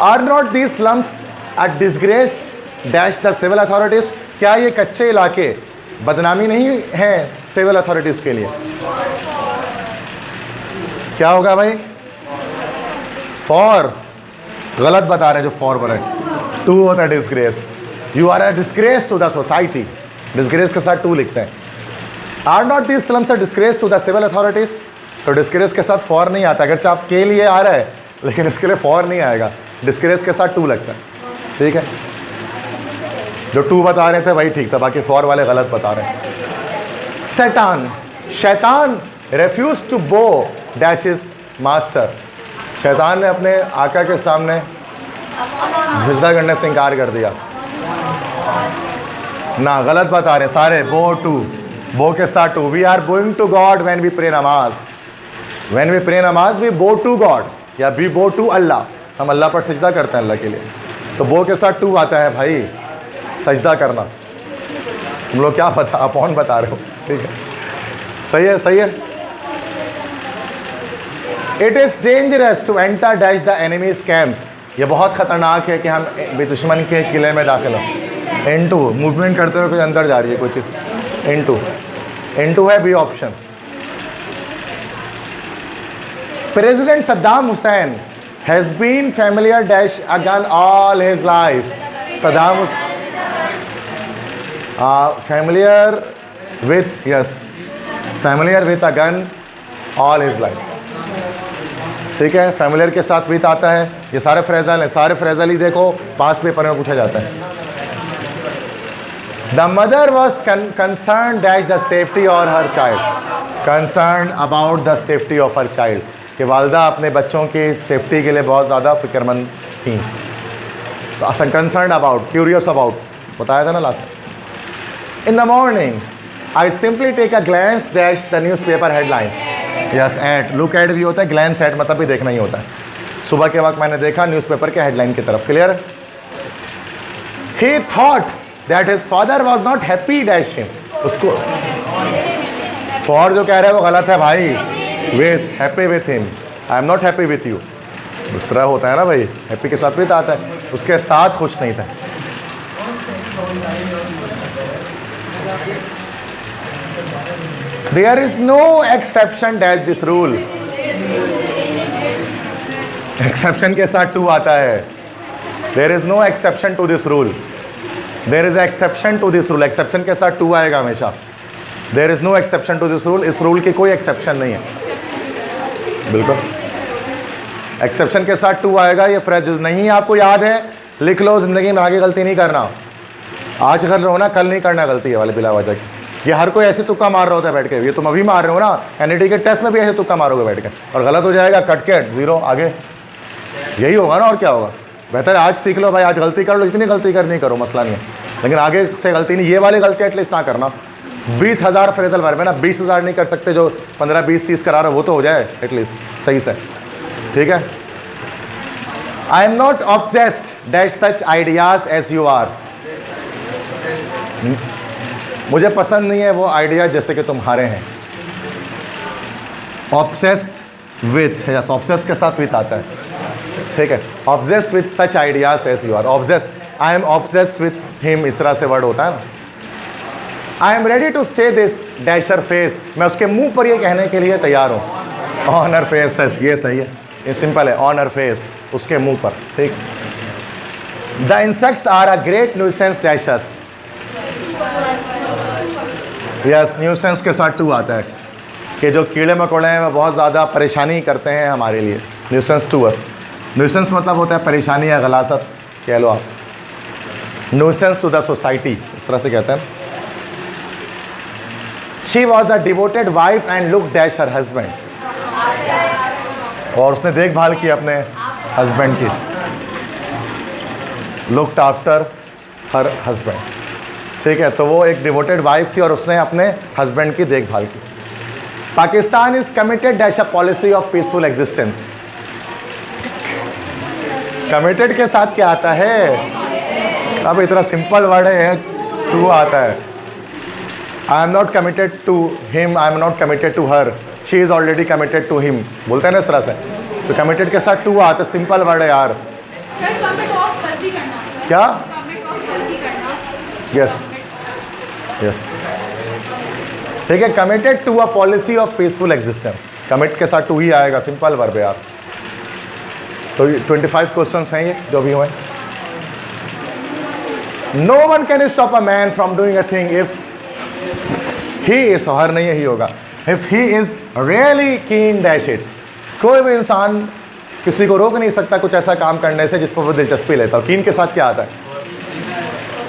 are not these slums a disgrace dash the civil authorities, क्या ये कच्चे इलाके बदनामी नहीं है सिविल अथॉरिटीज के लिए? क्या होगा भाई? फॉर, गलत बता रहे हैं जो फॉर बोले, टू होता है disgrace, you are a disgrace to the society, disgrace के साथ टू लिखते हैं। Are not these slums a disgrace to the civil authorities, तो डिस्ग्रेस के साथ फॉर नहीं आता, अगर आप के लिए आ रहा है लेकिन इसके लिए फॉर नहीं आएगा, डिस्ग्रेस के साथ टू लगता है, ठीक है। जो टू बता रहे थे वही ठीक था, बाकी फॉर वाले गलत बता रहे हैं। सैतान, शैतान रेफ्यूज टू बो डैश इज मास्टर, शैतान ने अपने आका के सामने सजदा करने से इनकार कर दिया ना, गलत बता रहे सारे। बो टू, बो के साथ to, we are going to God when we pray namaz, when we pray namaz we bow to God, या वी बो टू अल्लाह, हम अल्लाह पर सजदा करते हैं अल्लाह के लिए, तो बो के साथ टू आता है भाई, सजदा करना। तुम लोग क्या पता, अपॉन बता रहे हो, ठीक है, सही है, सही है। It is dangerous to enter dash the enemy's camp, ये बहुत ख़तरनाक है कि हम दुश्मन के किले में दाखिल हो। इनटू, मूवमेंट करते हुए कोई अंदर जा रही है कोई चीज़, इनटू, इनटू है B option. President Saddam Hussein has been familiar dash a gun all his life, Saddam familiar with, yes, familiar with a gun all his life, ठीक है। फैमिलियर के साथ विथ आता है, ये सारे फ्रेजल हैं, सारे फ्रेजल ही देखो पास पेपर में पूछा जाता है। The mother was concern dash the safety और her child, concern about the safety of her child, कि वालदा अपने बच्चों की सेफ्टी के लिए बहुत ज़्यादा फिक्रमंद थी। तो कंसर्न अबाउट, क्यूरियस अबाउट बताया था ना last. In the morning I simply take a glance dash the newspaper headlines, yes, at, look at भी होता है, ग्लैंस एट मतलब भी देखना ही होता है। सुबह के वक्त मैंने देखा न्यूज़पेपर के हेडलाइन की तरफ, clear. He thought that his father was not happy dash him, उसको फॉर जो कह रहे हैं वो गलत है भाई, with, happy with him, I am not happy with you, उस तरह होता है ना भाई, हैप्पी के साथ विथ आता है, उसके साथ खुश नहीं था। There is no exception dash this rule, exception के साथ टू आता है। There is no exception to this rule, there is exception to this rule. Exception के साथ टू आएगा हमेशा। There is no exception to this rule, इस rule की कोई एक्सेप्शन नहीं है। बिल्कुल एक्सेप्शन के साथ टू आएगा। ये फ्रेज नहीं आपको याद है, लिख लो, जिंदगी में आगे गलती नहीं करना। आज कर रहे हो ना, कल नहीं करना गलती है वाले बिला वजह की। ये हर कोई ऐसे तुक्का मार रहा होता है बैठ के, ये तुम अभी मार रहे हो ना, एनईटी के टेस्ट में भी ऐसे तुक्का मारोगे बैठ के और गलत हो जाएगा, कट के जीरो आगे, यही होगा ना और क्या होगा। बेहतर आज सीख लो भाई, आज गलती कर लो, इतनी गलती करनी करो, मसला नहीं है, लेकिन आगे से गलती नहीं, ये वाली गलती एटलीस्ट ना करना। 20,000 फ्रेजल वर्ब है ना, 20,000 नहीं कर सकते, जो 15, 20, 30 करा रहे हो वो तो हो जाए एटलीस्ट सही से, ठीक है। I am not obsessed dash such ideas as you are. मुझे पसंद नहीं है वो आइडिया जैसे कि तुम्हारे हैं। ऑब्सेस्ड विथ, यस, ऑब्सेस्ड के साथ विथ आता है, ठीक है। Obsessed with such ideas as you are. Obsessed, I am obsessed with him, इस तरह से वर्ड होता है ना। I am ready to say this dash her face, मैं उसके मुंह पर ये कहने के लिए तैयार हूँ। ऑनर फेस, ये सही है, ये सिंपल है, ऑनर फेस, उसके मुंह पर, ठीक। The insects are a great nuisance dashers. Yes, nuisance के साथ टू आता है कि जो कीड़े मकोड़े हैं वो बहुत ज़्यादा परेशानी करते हैं हमारे लिए। न्यूसेंस टू अस, न्यूसेंस मतलब होता है परेशानी या गलासत कह लो आप। न्यूसेंस टू द सोसाइटी, इस तरह से कहते हैं। She was a devoted wife and look dash her husband, और उसने देखभाल की अपने हस्बैंड की। लुक्ड आफ्टर हर हस्बैंड, ठीक है। तो वो एक डिवोटेड वाइफ थी और उसने अपने हस्बैंड की देखभाल की। Pakistan is committed dash a policy of peaceful existence. Committed के साथ क्या आता है? अब इतना सिंपल वर्ड है, टू आता है। I am not committed to him, I am not committed to her, she is already committed to him, बोलते हैं ना इस तरह से। तो कमिटेड के साथ टू आता है, सिंपल वर्ड है यार। क्या? यस यस, ठीक है। Committed to a policy of peaceful existence, commit के साथ टू ही आएगा, सिंपल वर्ब है यार। तो 25 क्वेश्चंस हैं ये जो भी हुए। No one can stop a man from doing a thing if he is, her नहीं ही होगा, if he is really keen dash it. कोई भी इंसान किसी को रोक नहीं सकता कुछ ऐसा काम करने से जिस पर वो दिलचस्पी लेता हो। कीन के साथ क्या आता है?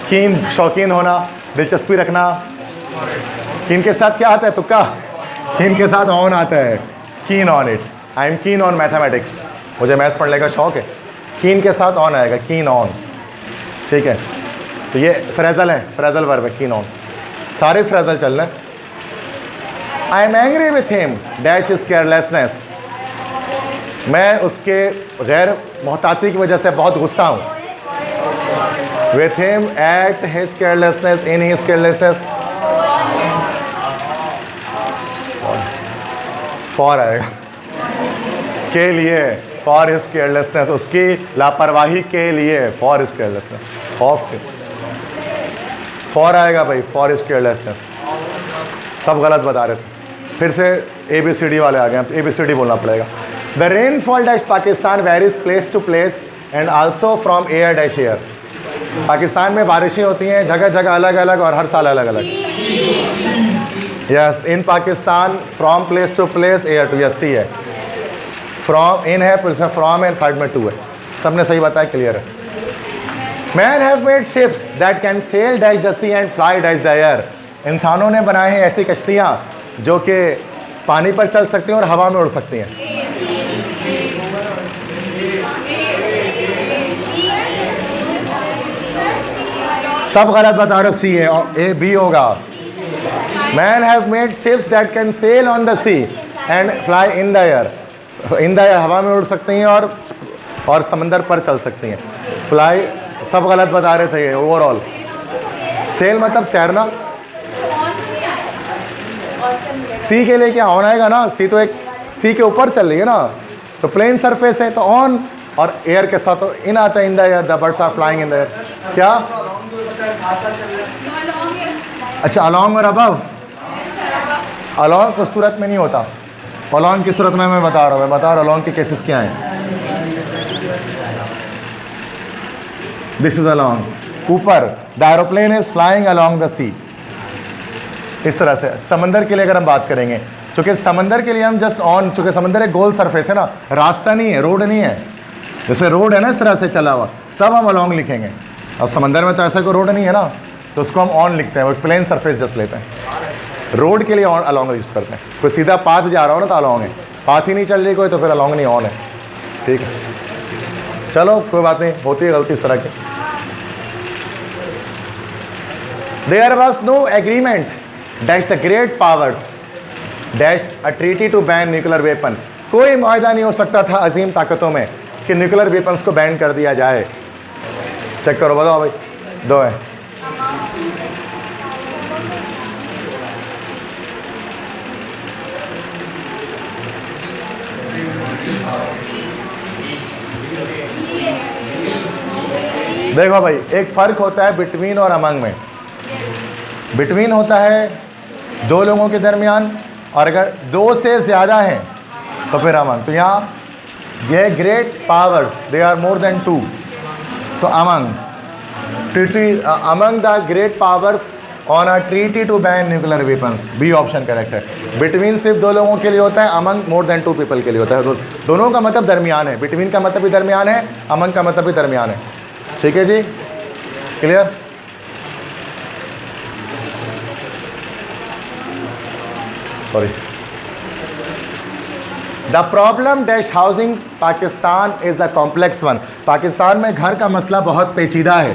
कीन, शौकीन होना, दिलचस्पी रखना। कीन के साथ क्या आता है? तुक्का। कीन के साथ ऑन आता है, keen on it. I am keen on mathematics, मुझे मैथ्स पढ़ने का शौक है। कीन के साथ ऑन आएगा, कीन ऑन, ठीक है। तो ये फ्रेजल है, फ्रेजल वर्ब है, कीन ऑन। सारे फ्रेजल चल रहे हैं। I am angry with him dash is carelessness. मैं उसके गैर मोहताती की वजह से बहुत गुस्सा हूँ। With him at his carelessness, in his carelessness, for आएगा, के लिए, फॉर हिज केयरलेसनेस, उसकी लापरवाही के लिए, फॉर हिज केयरलेसनेस, ऑफ के, फॉर आएगा भाई, फॉर हिज केयरलेसनेस। सब गलत बता रहे थे। फिर से ABCD वाले आ गए, ABCD बोलना पड़ेगा। The rainfall dash Pakistan varies place to place and also from year dash year. Pakistan में बारिशें होती हैं जगह जगह अलग अलग और हर साल अलग अलग। Yes, in Pakistan, from place to place, air to, yes sea है, फ्रॉम इन है, फिर इसमें फ्रॉम है, थर्ड में टू है। सबने सही बताया, क्लियर है। Man have made ships that can sail dash the sea and fly dash the air. इंसानों ने बनाए हैं ऐसी कश्तियाँ जो कि पानी पर चल सकती हैं और हवा में उड़ सकती हैं। सब गलत बता रहे, सी है, ए बी होगा। Man have made ships that can sail on the sea and fly in the air. In the air, हवा में उड़ सकती हैं और समंदर पर चल सकती हैं। फ्लाई, सब गलत बता रहे थे ये ओवरऑल। सेल मतलब तैरना। सी के लिए क्या ऑन आएगा ना, सी तो एक सी के ऊपर चल रही है ना, तो प्लेन सरफेस है तो ऑन, और एयर के साथ तो इन आता है, in the air, the birds are flying in the air. क्या? अच्छा, अलॉन्ग और अबव। अलॉन्ग उस सूरत में नहीं होता, अलॉन्ग की सूरत में मैं बता रहा हूँ, अलॉन्ग के केसेस क्या हैं। दिस इज अलॉन्ग, ऊपर the aeroplane is flying along the sea. इस तरह से समंदर के लिए अगर हम बात करेंगे, चूंकि समंदर के लिए हम जस्ट ऑन, चूंकि समंदर एक गोल सरफेस है ना, रास्ता नहीं है, रोड नहीं है। जैसे रोड है ना इस तरह से चला हुआ, तब हम अलॉन्ग लिखेंगे। अब समंदर में तो ऐसा कोई रोड नहीं है ना, तो उसको हम ऑन लिखते हैं, वो प्लेन सरफेस जस्ट लेते हैं। रोड के लिए ऑन अलॉन्ग यूज़ करते हैं। कोई सीधा पाथ जा रहा हो ना तो अलॉन्ग है, पाथ ही नहीं चल रही कोई तो फिर अलॉन्ग नहीं, ऑन है। ठीक है, चलो कोई बात नहीं, होती है गलती इस तरह की। There was no agreement dash the great powers dash a treaty to ban nuclear weapon. कोई मुआहदा नहीं हो सकता था अजीम ताकतों में कि न्यूक्लियर वेपन्स को बैन कर दिया जाए। चेक करो, बताओ भाई, दो है। देखो भाई, एक फ़र्क होता है बिटवीन और अमंग में। बिटवीन होता है दो लोगों के दरमियान, और अगर दो से ज़्यादा हैं तो फिर अमंग। तो यहाँ यह great powers, they are more than two, तो among treaty, among the great powers on a treaty to ban nuclear weapons, B option correct है। बिटवीन सिर्फ दो लोगों के लिए होता है, among more than two people के लिए होता है। दोनों का मतलब दरमियान है, बिटवीन का मतलब भी दरमियान है, अमंग का मतलब भी दरमियान है। ठीक है जी, clear? Sorry. The problem dash housing Pakistan is the complex one. Pakistan में घर का मसला बहुत पेचीदा है।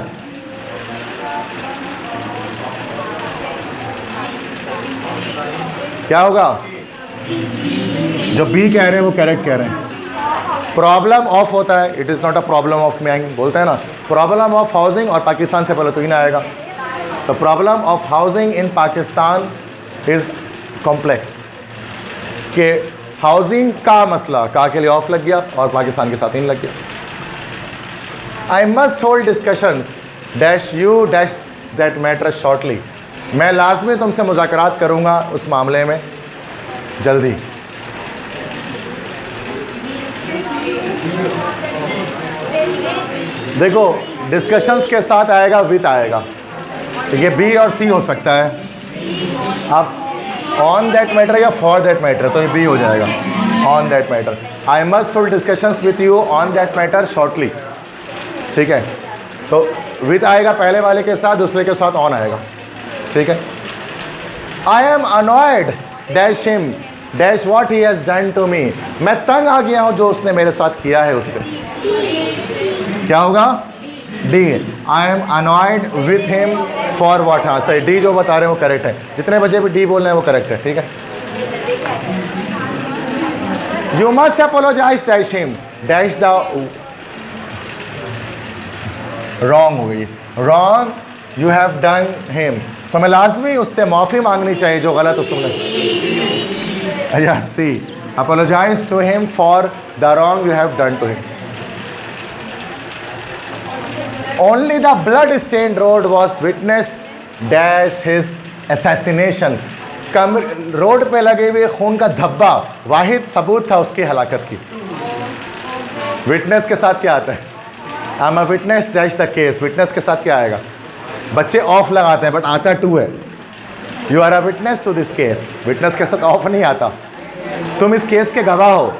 क्या होगा? जो बी कह रहे हैं वो करेक्ट कह रहे हैं। प्रॉब्लम ऑफ होता है, it is not a problem of among, बोलते हैं ना, प्रॉब्लम ऑफ हाउसिंग, और पाकिस्तान से पहले तो ही ना आएगा। तो problem of housing in Pakistan is complex, के हाउसिंग का मसला का के लिए ऑफ लग गया और पाकिस्तान के साथ इन लग गया। I must hold discussions dash you dash that matter shortly. मैं लाजमी तुमसे मुज़ाकरात करूँगा उस मामले में जल्दी। देखो, डिस्कशंस के साथ आएगा, विथ आएगा, तो ये बी और सी हो सकता है। अब ऑन दैट मैटर या फॉर दैट मैटर, तो ये बी हो जाएगा, on that matter. I must hold discussions with you on that matter shortly. ठीक है, तो विथ आएगा पहले वाले के साथ, दूसरे के साथ ऑन आएगा। ठीक है। I am annoyed dash him dash what he has done to me. मैं तंग आ गया हूँ जो उसने मेरे साथ किया है उससे। क्या होगा? D. I am annoyed with him for what. हाँ सही, डी जो बता रहे हैं वो करेक्ट है। जितने बजे भी डी बोल रहे हैं वो करेक्ट है। ठीक है। You must apologise dash him dash the, wrong हो गई, wrong you have done him. तो मैं लाजमी उससे माफ़ी मांगनी चाहिए जो गलत उसने। Yes, see, apologise to him for the wrong you have done to him. Only the blood-stained road was witness dash his assassination. Road पे लगे हुए खून का धब्बा वाहिद सबूत था उसकी हलाकत की। विटनेस के साथ क्या आता है? I am a witness dash the case. Witness के साथ क्या आएगा? बच्चे ऑफ लगाते हैं बट आता टू है। You are a witness to this case. Witness के साथ ऑफ नहीं आता। तुम इस केस के गवाह हो।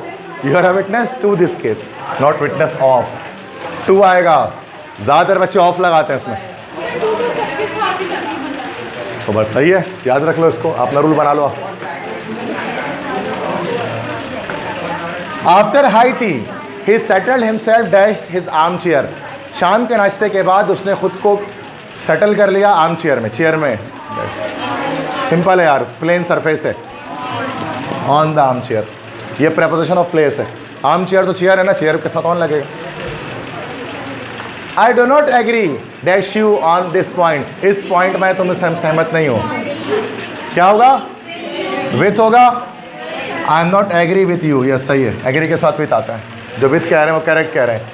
You are a witness to this case, not witness of. To आएगा। ज़्यादातर बच्चे ऑफ लगाते हैं इसमें। तो बस सही है, याद रख लो इसको, अपना रूल बना लो। After high tea he settled himself dash his armchair. शाम के नाश्ते के बाद उसने खुद को सेटल कर लिया आर्म चेयर में। चेयर में सिंपल है यार, प्लेन सरफेस है। ऑन द आर्म चेयर, ये प्रेपोजिशन ऑफ प्लेस है। आर्म चेयर तो चेयर है ना, चेयर के साथ ऑन लगेगा। I do not agree dash you on this point. इस पॉइंट में तुमसे सहमत नहीं हो। क्या होगा? विथ होगा। I am not agree with you. Yes, सही है, एग्री के साथ विथ आता है। जो विथ कह रहे हैं वो करेक्ट कह रहे हैं।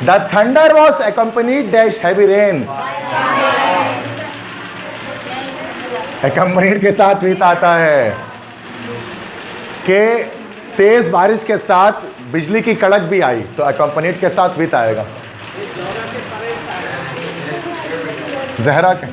The thunder was accompanied dash heavy rain. Accompanied के साथ विथ आता है कि तेज बारिश के साथ बिजली की कड़क भी आई तो अकम्पनीड के साथ विथ आएगा। जहरा के